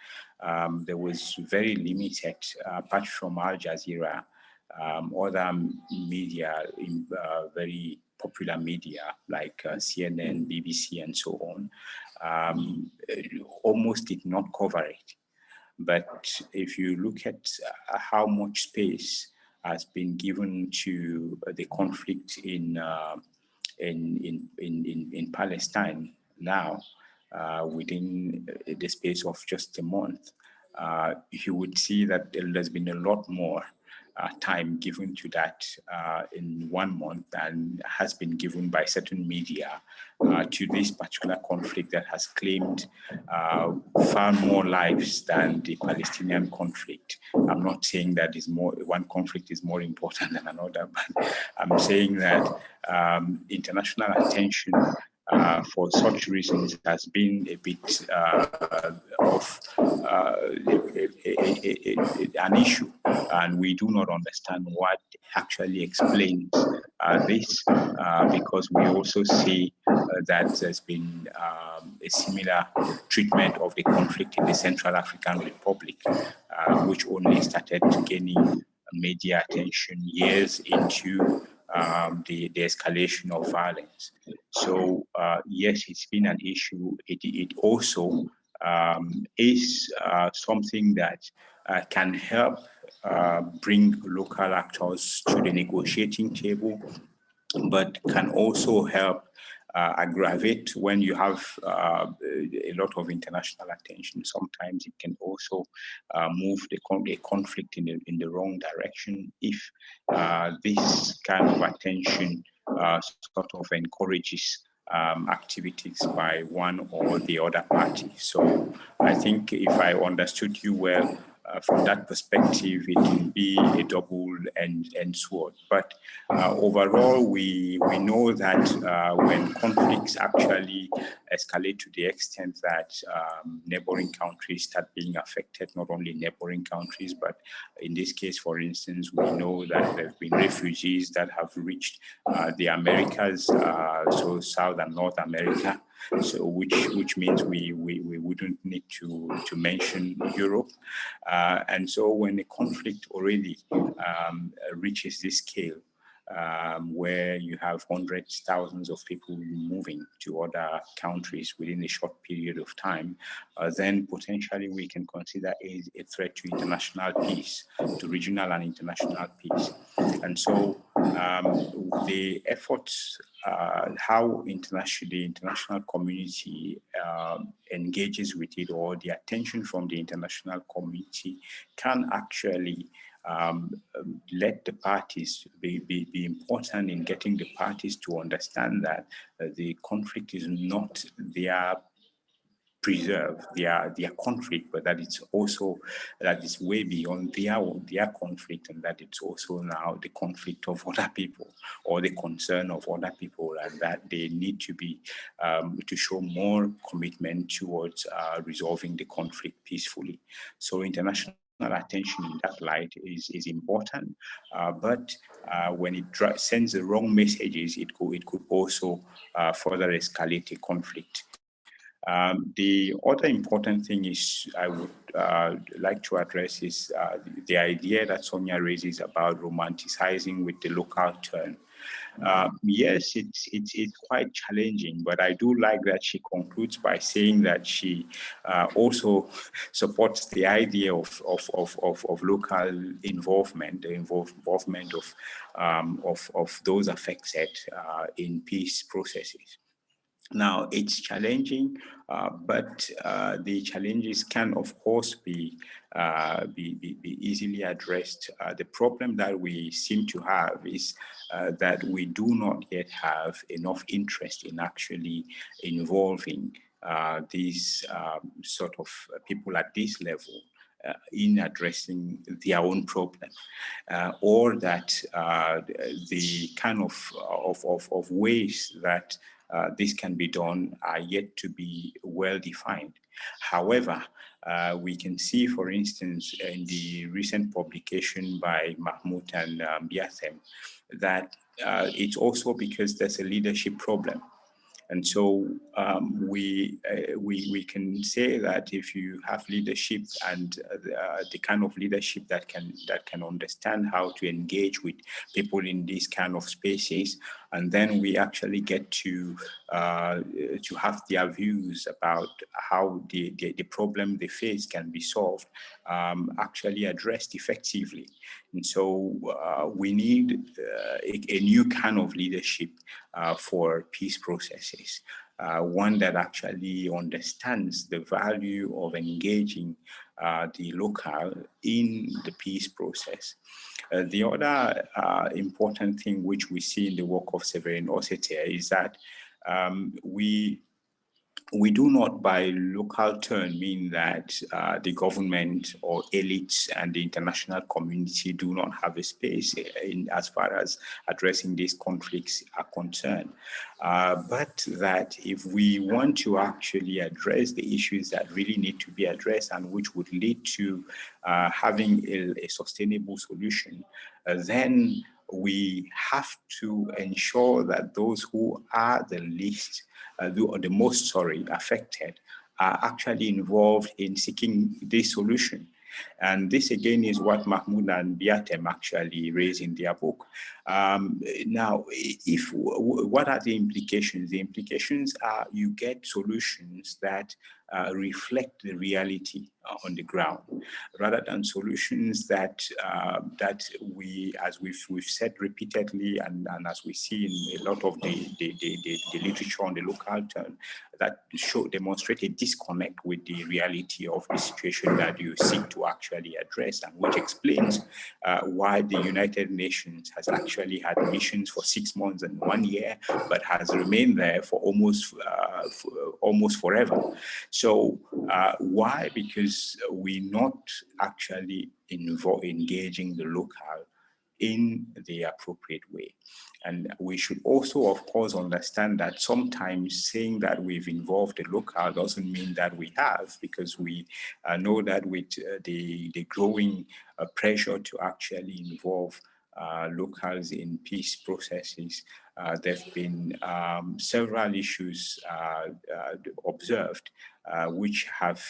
there was very limited, apart from Al Jazeera, other media, very popular media like CNN, BBC, and so on, almost did not cover it. But if you look at how much space has been given to the conflict in Palestine now, within the space of just a month, you would see that there's been a lot more time given to that in 1 month than has been given by certain media to this particular conflict that has claimed far more lives than the Palestinian conflict. I'm not saying that one conflict is more important than another, but I'm saying that international attention for such reasons has been a bit of an issue, and we do not understand what actually explains this, because we also see that there's been a similar treatment of the conflict in the Central African Republic, which only started gaining media attention years into the escalation of violence. So yes, it's been an issue. It also is something that can help bring local actors to the negotiating table, but can also help aggravate when you have a lot of international attention. Sometimes it can also move the conflict in the wrong direction if this kind of attention sort of encourages activities by one or the other party. So I think if I understood you well, from that perspective, it can be a double-edged sword. But overall, we know that when conflicts actually escalate to the extent that neighboring countries start being affected, not only neighboring countries, but in this case, for instance, we know that there have been refugees that have reached the Americas, so South and North America. So which means we wouldn't need to mention Europe. And so when a conflict already reaches this scale, where you have hundreds, thousands of people moving to other countries within a short period of time, then potentially we can consider a threat to international peace, to regional and international peace. And so the efforts, how the international community engages with it, or the attention from the international community, can actually let the parties be important in getting the parties to understand that the conflict is not their preserve their conflict, but that it's also that it's way beyond their conflict, and that it's also now the conflict of other people or the concern of other people, and that they need to be to show more commitment towards resolving the conflict peacefully. So international attention in that light is important, but when it sends the wrong messages, it could also further escalate a conflict. The other important thing is I would like to address is the idea that Sonja raises about romanticizing with the local turn. Yes, it's quite challenging, but I do like that she concludes by saying that she also supports the idea of local involvement, the involvement of those affected in peace processes. Now, it's challenging, but the challenges can, of course, be easily addressed. The problem that we seem to have is that we do not yet have enough interest in actually involving these sort of people at this level. in addressing their own problem, or that the kind of ways that this can be done are yet to be well defined. However, we can see, for instance, in the recent publication by Mahmoud and Buea, that it's also because there's a leadership problem. And so we can say that if you have leadership and the kind of leadership that can understand how to engage with people in these kind of spaces, and then we actually get to have their views about how the problem they face can be solved, actually addressed effectively. And so we need a new kind of leadership for peace processes, one that actually understands the value of engaging the local in the peace process. The other important thing which we see in the work of Severin Ossetia is that we do not, by local term, mean that the government or elites and the international community do not have a space in as far as addressing these conflicts are concerned. But that if we want to actually address the issues that really need to be addressed and which would lead to having a sustainable solution, then we have to ensure that those who are the least the most affected are actually involved in seeking this solution. And this again is what Mahmoud and Buea actually raise in their book. Now, what are the implications? The implications are you get solutions that reflect the reality on the ground, rather than solutions that we, as we've said repeatedly, and as we see in a lot of the literature on the local term, that demonstrate a disconnect with the reality of the situation that you seek to actually address, and which explains why the United Nations has actually had missions for 6 months and 1 year, but has remained there for almost forever. So why? Because we're not actually engaging the local in the appropriate way. And we should also, of course, understand that sometimes saying that we've involved the local doesn't mean that we have, because we know that with the growing pressure to actually involve locals in peace processes, there have been several issues observed which have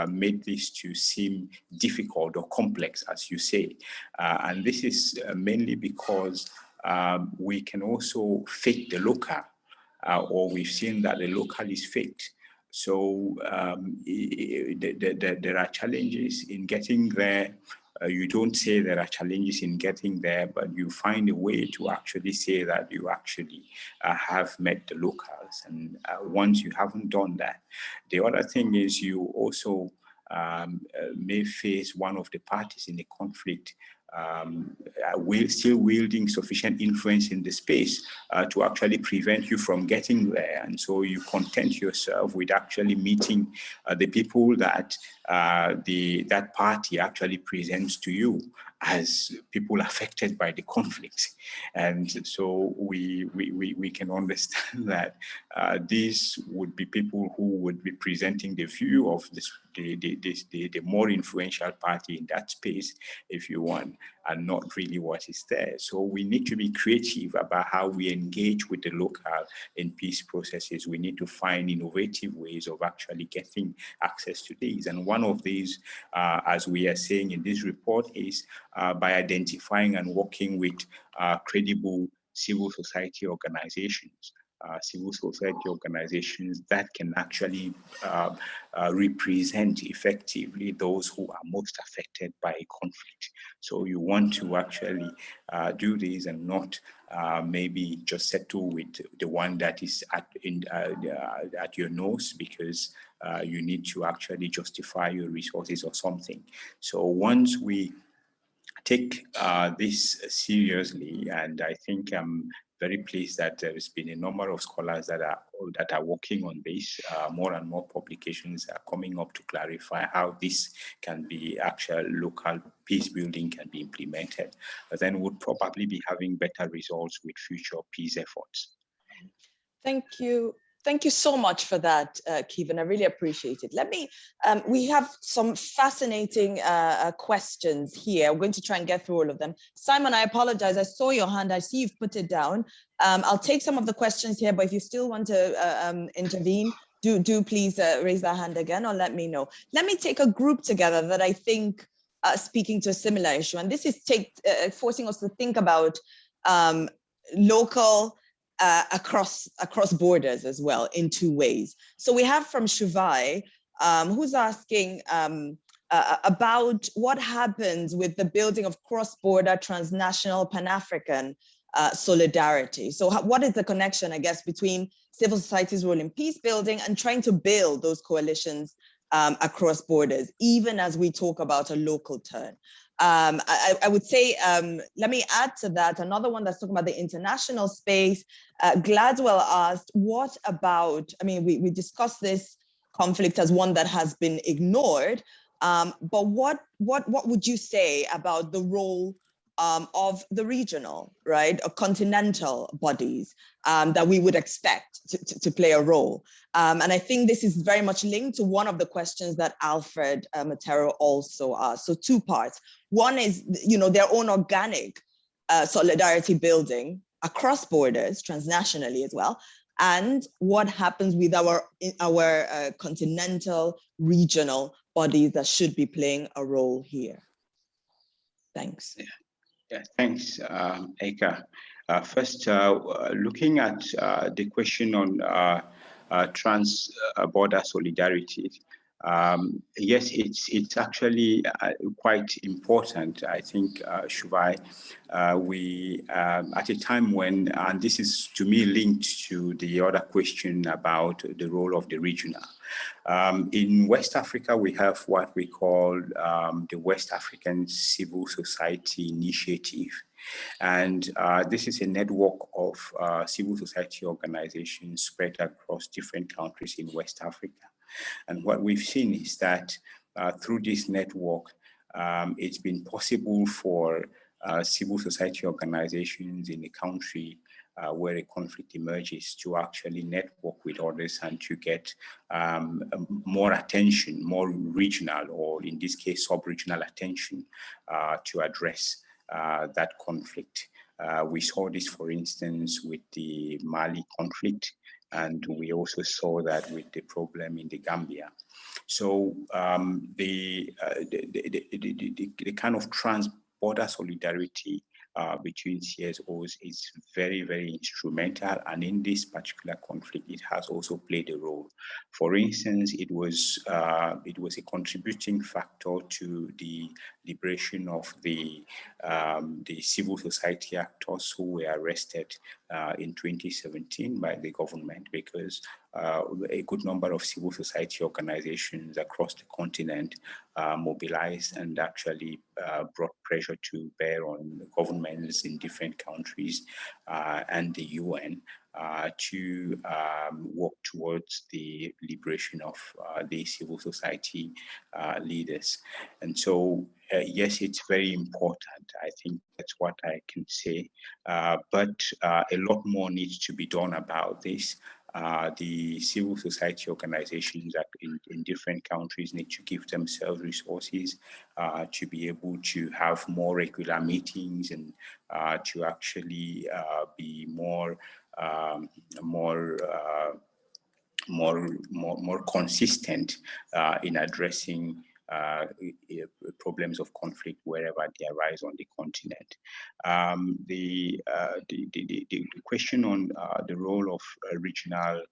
made this to seem difficult or complex, as you say. And this is mainly because we can also fake the local, or we've seen that the local is faked. So there are challenges in getting there. You don't say there are challenges in getting there, but you find a way to actually say that you actually have met the locals. And once you haven't done that, the other thing is you also may face one of the parties in the conflict still wielding sufficient influence in the space to actually prevent you from getting there. And so you content yourself with actually meeting the people that that party actually presents to you as people affected by the conflict. And so we can understand that these would be people who would be presenting the view of the more influential party in that space, if you want, and not really what is there. So we need to be creative about how we engage with the local in peace processes. We need to find innovative ways of actually getting access to these. And one of these, as we are saying in this report, is by identifying and working with credible civil society organizations. Civil society organizations that can actually represent effectively those who are most affected by conflict. So you want to actually do this and not maybe just settle with the one that is at your nose because you need to actually justify your resources or something. So once we take this seriously, and I think very pleased that there has been a number of scholars that are working on this. More and more publications are coming up to clarify how this can be actual local peace building can be implemented. But then would probably be having better results with future peace efforts.
Thank you. Thank you so much for that, Kiven. I really appreciate it. Let me, we have some fascinating questions here. I'm going to try and get through all of them. Simon, I apologize. I saw your hand. I see you've put it down. I'll take some of the questions here, but if you still want to intervene, do please raise that hand again or let me know. Let me take a group together that I think speaking to a similar issue. And this is forcing us to think about local across borders as well in two ways. So we have from Shuvai, who's asking about what happens with the building of cross-border, transnational, Pan-African solidarity. So what is the connection, I guess, between civil society's role in peace building and trying to build those coalitions across borders, even as we talk about a local turn? I would say, let me add to that, another one that's talking about the international space. Gladwell asked, what about, I mean, we discussed this conflict as one that has been ignored, but what would you say about the role of the regional, right, or continental bodies that we would expect to play a role? And I think this is very much linked to one of the questions that Alfred Matero also asked. So two parts. One is, their own organic solidarity building across borders, transnationally as well, and what happens with our continental, regional bodies that should be playing a role here. Thanks.
Yeah, thanks, Eka. First, looking at the question on trans-border solidarity, yes, it's actually quite important. I think, Shuvai, we at a time when, and this is to me linked to the other question about the role of the regional. In West Africa, we have what we call the West African Civil Society Initiative. And this is a network of civil society organizations spread across different countries in West Africa. And what we've seen is that through this network, it's been possible for civil society organizations in a country where a conflict emerges to actually network with others and to get more attention, more regional, or in this case, sub-regional attention to address that conflict. We saw this, for instance, with the Mali conflict, and we also saw that with the problem in the Gambia. So the kind of trans-border solidarity between CSOs is very, very instrumental, and in this particular conflict, it has also played a role. For instance, it was a contributing factor to the liberation of the civil society actors who were arrested in 2017 by the government, because a good number of civil society organizations across the continent mobilized and actually brought pressure to bear on governments in different countries and the UN to work towards the liberation of the civil society leaders. And so, yes, it's very important. I think that's what I can say. But a lot more needs to be done about this. The civil society organizations in different countries need to give themselves resources to be able to have more regular meetings and to actually be more consistent in addressing problems of conflict wherever they arise on the continent. The question on the role of regional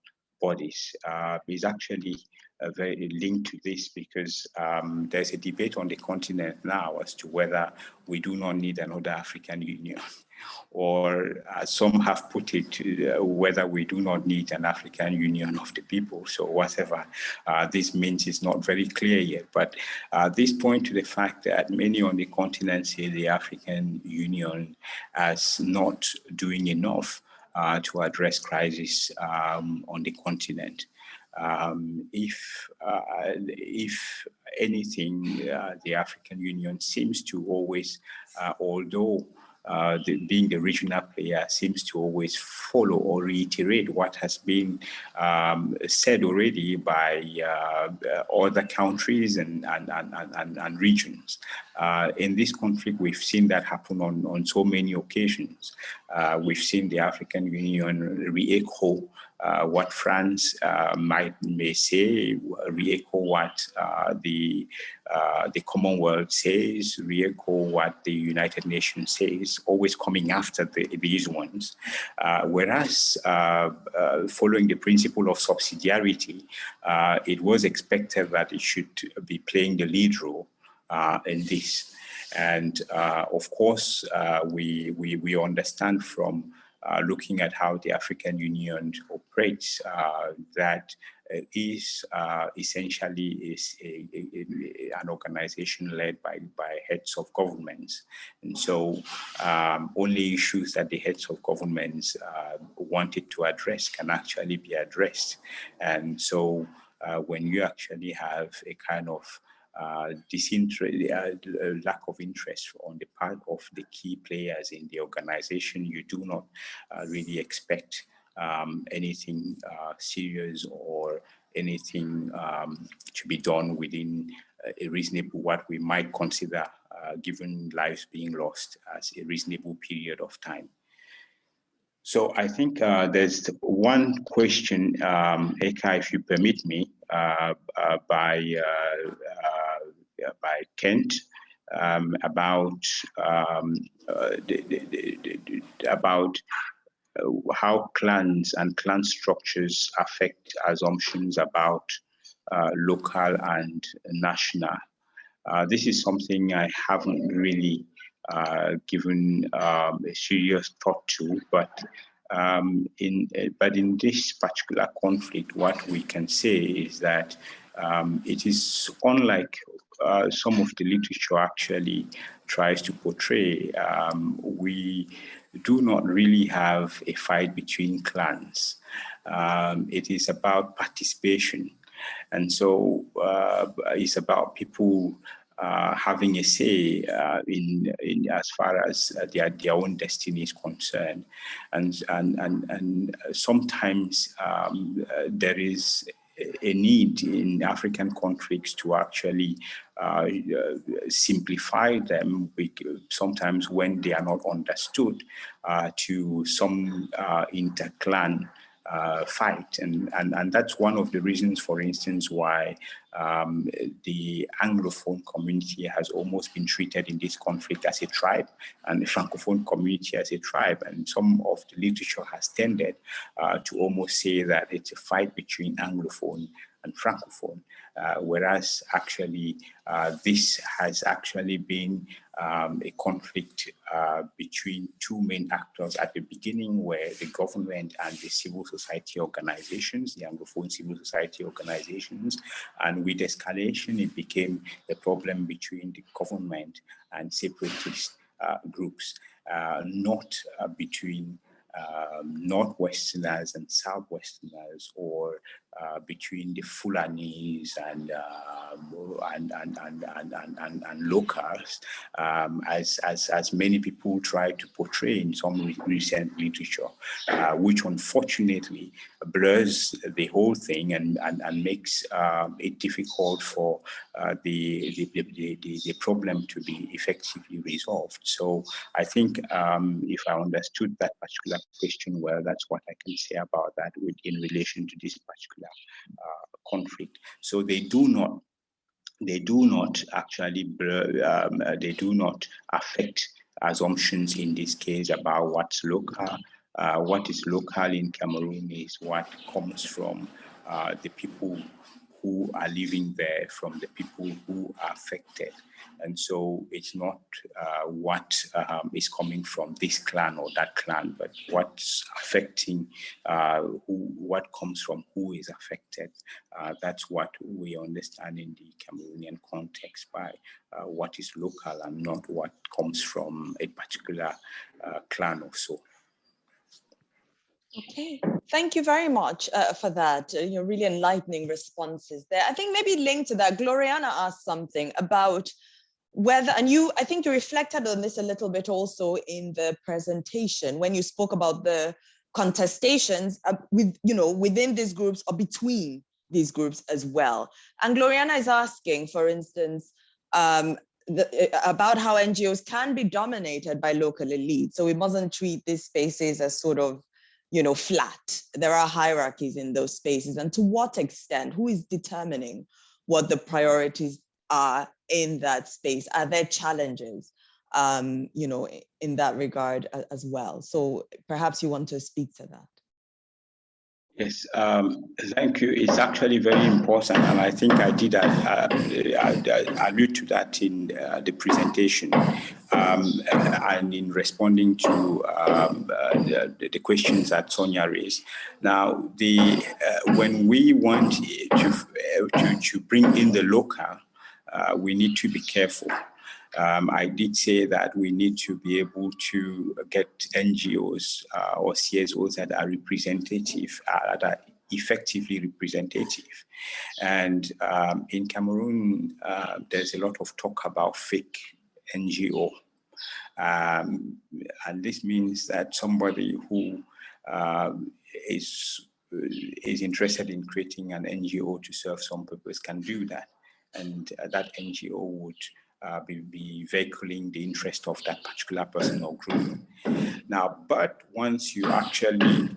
bodies is actually very linked to this, because there's a debate on the continent now as to whether we do not need another African Union, or some have put it whether we do not need an African Union of the people. So whatever this means is not very clear yet, but this points to the fact that many on the continent see the African Union as not doing enough to address crisis on the continent. If anything, the African Union seems to always, although being the regional player, seems to always follow or reiterate what has been said already by other countries and regions. In this conflict, we've seen that happen on so many occasions. We've seen the African Union re-echo what France may say, re-echo what the Commonwealth says, re-echo what the United Nations says, always coming after these ones. Whereas following the principle of subsidiarity, it was expected that it should be playing the lead role in this. And of course, we understand from looking at how the African Union operates that it is essentially an organization led by heads of governments. And so only issues that the heads of governments wanted to address can actually be addressed. And so when you actually have a kind of lack of interest on the part of the key players in the organization, you do not really expect anything serious or anything to be done within a reasonable, what we might consider, given lives being lost, as a reasonable period of time. So I think there's one question, Eka, if you permit me, by Kent about how clans and clan structures affect assumptions about local and national. This is something I haven't really given a serious thought to, but in this particular conflict, what we can say is that it is unlike some of the literature actually tries to portray. We do not really have a fight between clans. It is about participation. And so it's about people having a say in as far as their own destiny is concerned. And sometimes there is a need in African conflicts to actually simplify them, sometimes when they are not understood, to some inter-clan fight. And that's one of the reasons, for instance, why the Anglophone community has almost been treated in this conflict as a tribe, and the Francophone community as a tribe. And some of the literature has tended to almost say that it's a fight between Anglophone and Francophone, whereas actually this has actually been a conflict between two main actors at the beginning, where the government and the civil society organizations, the Anglophone civil society organizations, and with escalation, it became a problem between the government and separatist groups, not between Northwesterners and Southwesterners, or between the Fulanis and locals, as many people try to portray in some recent literature, which unfortunately blurs the whole thing and makes it difficult for the problem to be effectively resolved. So I think if I understood that particular question well, that's what I can say about that in relation to this particular conflict. So they do not actually they do not affect assumptions in this case about what's local. What is local in Cameroon is what comes from the people who are living there, from the people who are affected. And so it's not what is coming from this clan or that clan, but what's affecting, what comes from who is affected. That's what we understand in the Cameroonian context by what is local and not what comes from a particular clan or so.
Okay, thank you very much for that. Really enlightening responses there. I think maybe linked to that, Gloriana asked something about whether, and I think you reflected on this a little bit also in the presentation when you spoke about the contestations within these groups or between these groups as well. And Gloriana is asking, for instance, about how NGOs can be dominated by local elites. So we mustn't treat these spaces as sort of flat. There are hierarchies in those spaces. And to what extent, who is determining what the priorities are in that space? Are there challenges, in that regard as well? So perhaps you want to speak to that.
Yes, thank you. It's actually very important, and I think I did allude to that in the presentation and in responding to the questions that Sonja raised. Now, when we want to bring in the local, we need to be careful. I did say that we need to be able to get NGOs or CSOs that are representative, that are effectively representative. And in Cameroon, there's a lot of talk about fake NGO. And this means that somebody who is interested in creating an NGO to serve some purpose can do that. And that NGO would be vehiculing the interest of that particular person or group. Now, but once you actually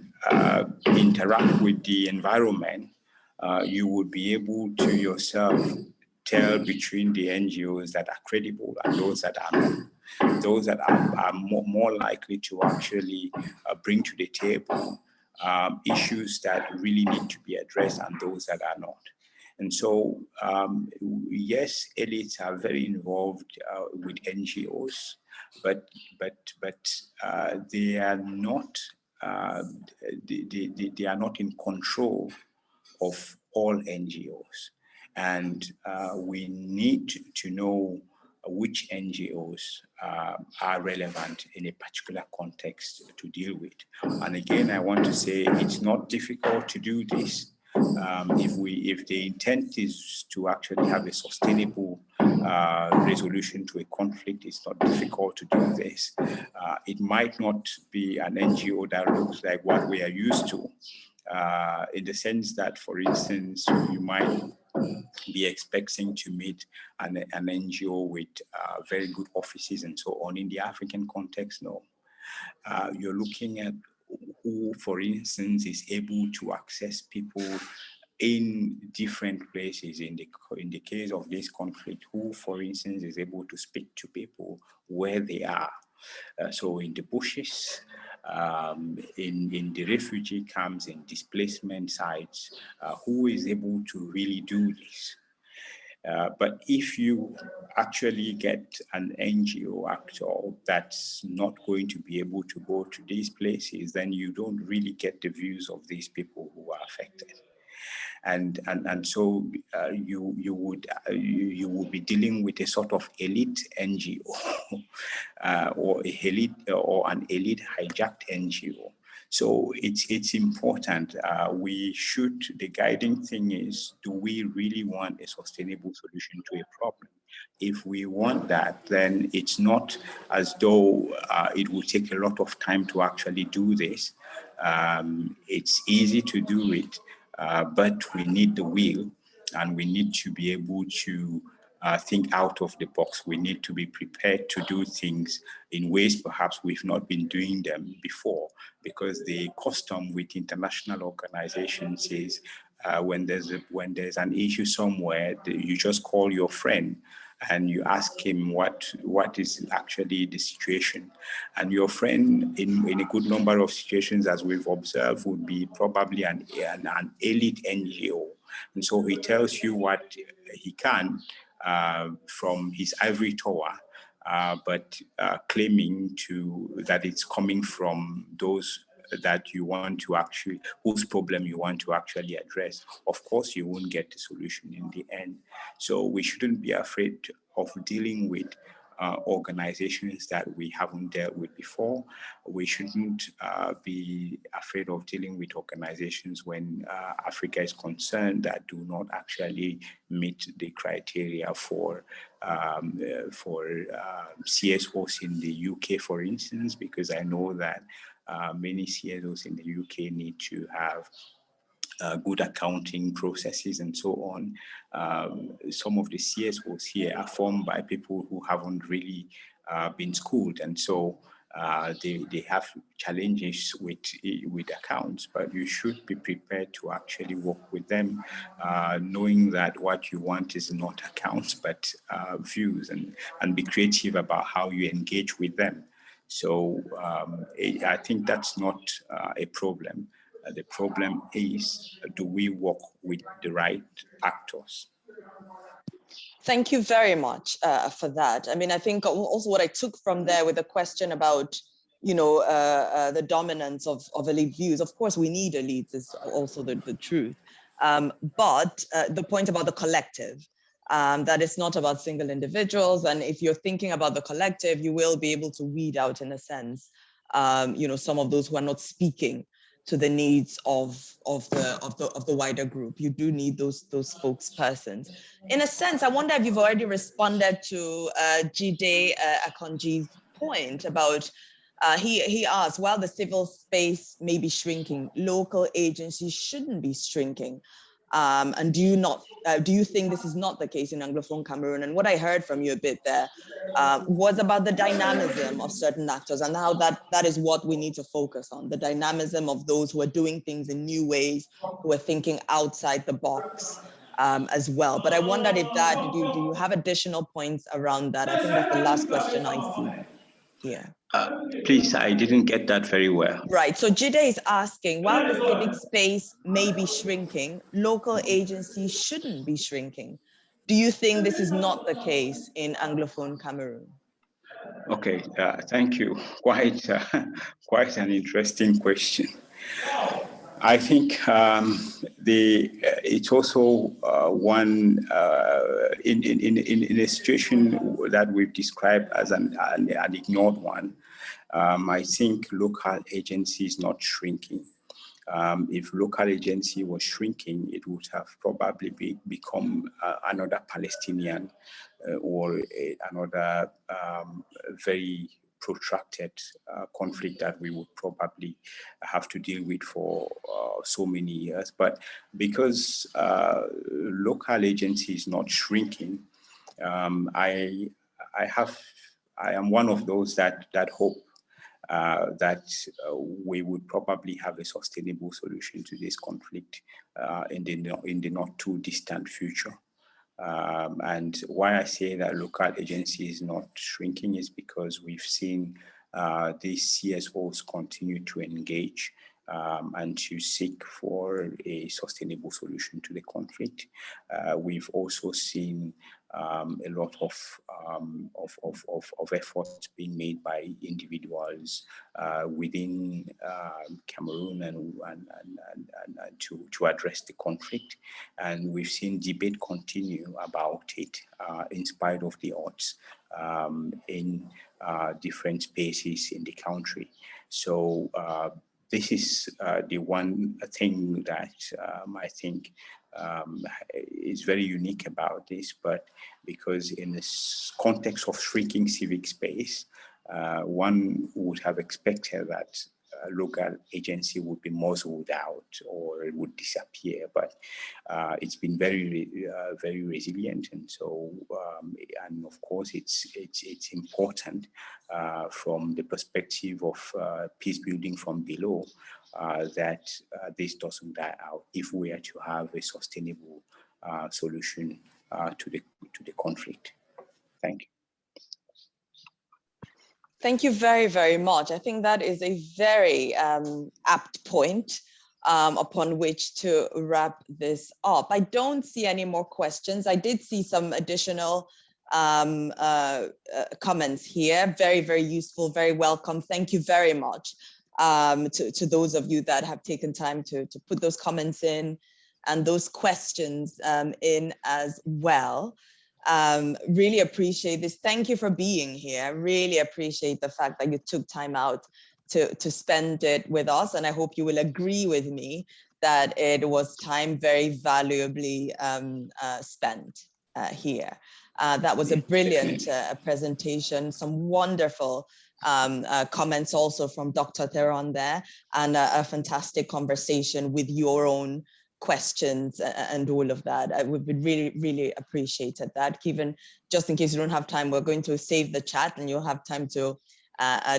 interact with the environment, you would be able to yourself tell between the NGOs that are credible and those that are not. Those that are more likely to actually bring to the table issues that really need to be addressed and those that are not. And so, yes, elites are very involved with NGOs, but they are not they are not in control of all NGOs, and we need to know which NGOs are relevant in a particular context to deal with. And again, I want to say it's not difficult to do this. If the intent is to actually have a sustainable resolution to a conflict, it's not difficult to do this. It might not be an NGO that looks like what we are used to, in the sense that, for instance, you might be expecting to meet an NGO with very good offices and so on. In the African context, no. You're looking at who, for instance, is able to access people in different places. In the case of this conflict, who, for instance, is able to speak to people where they are. So in the bushes, in the refugee camps, in displacement sites, who is able to really do this? But if you actually get an NGO actor that's not going to be able to go to these places, then you don't really get the views of these people who are affected. And so you would be dealing with a sort of elite NGO or an elite hijacked NGO. So it's important. The guiding thing is, do we really want a sustainable solution to a problem? If we want that, then it's not as though it will take a lot of time to actually do this. It's easy to do it, but we need the will, and we need to be able to think out of the box. We need to be prepared to do things in ways perhaps we've not been doing them before, because the custom with international organizations is when there's an issue somewhere, you just call your friend and you ask him what is actually the situation. And your friend, in a good number of situations, as we've observed, would be probably an elite NGO. And so he tells you what he can from his ivory tower, but claiming that it's coming from those that you want to actually, whose problem you want to actually address. Of course, you won't get the solution in the end. So we shouldn't be afraid of dealing with organizations that we haven't dealt with before. We shouldn't be afraid of dealing with organizations when Africa is concerned that do not actually meet the criteria for CSOs in the UK, for instance, because I know that many CSOs in the UK need to have good accounting processes and so on. Some of the CSOs here are formed by people who haven't really been schooled, and so they have challenges with accounts, but you should be prepared to actually work with them, knowing that what you want is not accounts, but views, and be creative about how you engage with them. So I think that's not a problem. The problem is, do we work with the right actors?
Thank you very much for that. I mean, I think also what I took from there with the question about, you know, the dominance of elite views. Of course, we need elites is also the truth. But the point about the collective, that it's not about single individuals. And if you're thinking about the collective, you will be able to weed out, in a sense, you know, some of those who are not speaking to the needs of the wider group. You do need those spokespersons. In a sense, I wonder if you've already responded to Jide Akonji's point about, he asked, while the civil space may be shrinking, local agencies shouldn't be shrinking. And do you think this is not the case in Anglophone Cameroon? And what I heard from you a bit there was about the dynamism of certain actors, and how that is what we need to focus on, the dynamism of those who are doing things in new ways, who are thinking outside the box as well. But I wondered if do you have additional points around that? I think that's the last question I see here.
Please, I didn't get that very well.
Right, so Jide is asking, while the civic space may be shrinking, local agencies shouldn't be shrinking. Do you think this is not the case in Anglophone Cameroon?
Okay, thank you. Quite an interesting question. I think it's also one in a situation that we've described as an ignored one. I think local agency is not shrinking. If local agency was shrinking, it would have probably become another Palestinian or another very protracted conflict that we would probably have to deal with for so many years. But because local agency is not shrinking, I am one of those that hope that we would probably have a sustainable solution to this conflict in the not too distant future. And why I say that local agency is not shrinking is because we've seen these CSOs continue to engage and to seek for a sustainable solution to the conflict. We've also seen a lot of efforts being made by individuals within Cameroon and to address the conflict, and we've seen debate continue about it in spite of the odds in different spaces in the country. So this is the one thing that I think is very unique about this, but because in this context of shrinking civic space, one would have expected that local agency would be muzzled out or it would disappear, but it's been very resilient, and so and of course it's important from the perspective of peace building from below that this doesn't die out if we are to have a sustainable solution to the conflict. Thank you.
Thank you very, very much. I think that is a very apt point upon which to wrap this up. I don't see any more questions. I did see some additional comments here. Very, very useful, very welcome. Thank you very much to those of you that have taken time to put those comments in and those questions in as well. Really appreciate this. Thank you for being here. I really appreciate the fact that you took time out to spend it with us. And I hope you will agree with me that it was time very valuably spent here. That was a brilliant presentation, some wonderful comments also from Dr. Theron there, and a fantastic conversation with your own questions and all of that. I would really, really appreciated that. Kiven, just in case you don't have time, we're going to save the chat and you'll have time to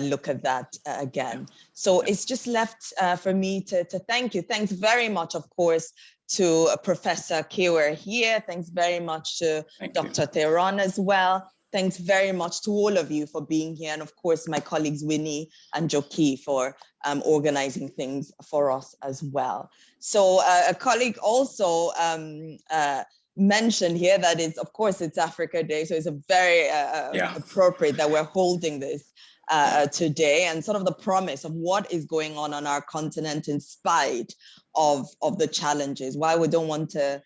look at that again. So it's just left for me to thank you. Thanks very much, of course, to Professor Kewir here. Thanks very much to Dr. Theron as well. Thanks very much to all of you for being here. And of course, my colleagues Winnie and Joki for organizing things for us as well. So a colleague also mentioned here that it's, of course, it's Africa Day. So it's a very appropriate that we're holding this today, and sort of the promise of what is going on our continent in spite of the challenges, why we don't want to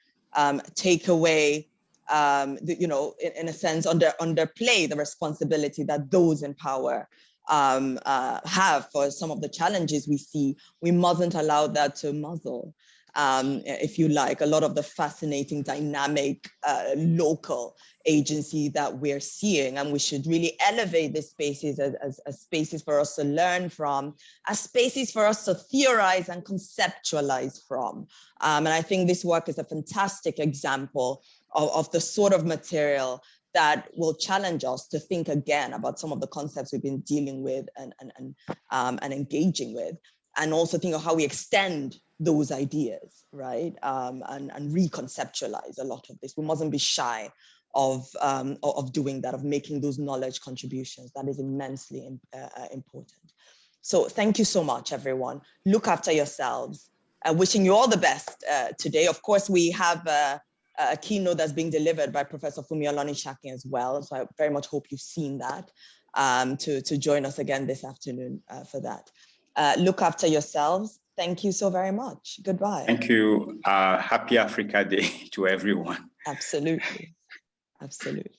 take away in a sense, underplay the responsibility that those in power have for some of the challenges we see. We mustn't allow that to muzzle, if you like, a lot of the fascinating, dynamic, local agency that we're seeing. And we should really elevate these spaces as spaces for us to learn from, as spaces for us to theorize and conceptualize from. And I think this work is a fantastic example of the sort of material that will challenge us to think again about some of the concepts we've been dealing with and engaging with, and also think of how we extend those ideas, right? And reconceptualize a lot of this. We mustn't be shy of doing that, of making those knowledge contributions. That is immensely important. So thank you so much, everyone. Look after yourselves. Wishing you all the best today. Of course, we have a keynote that's being delivered by Professor Fumi Olonisakin as well. So I very much hope you've seen that, to join us again this afternoon for that. Look after yourselves. Thank you so very much. Goodbye.
Thank you. Happy Africa Day to everyone.
Absolutely. Absolutely.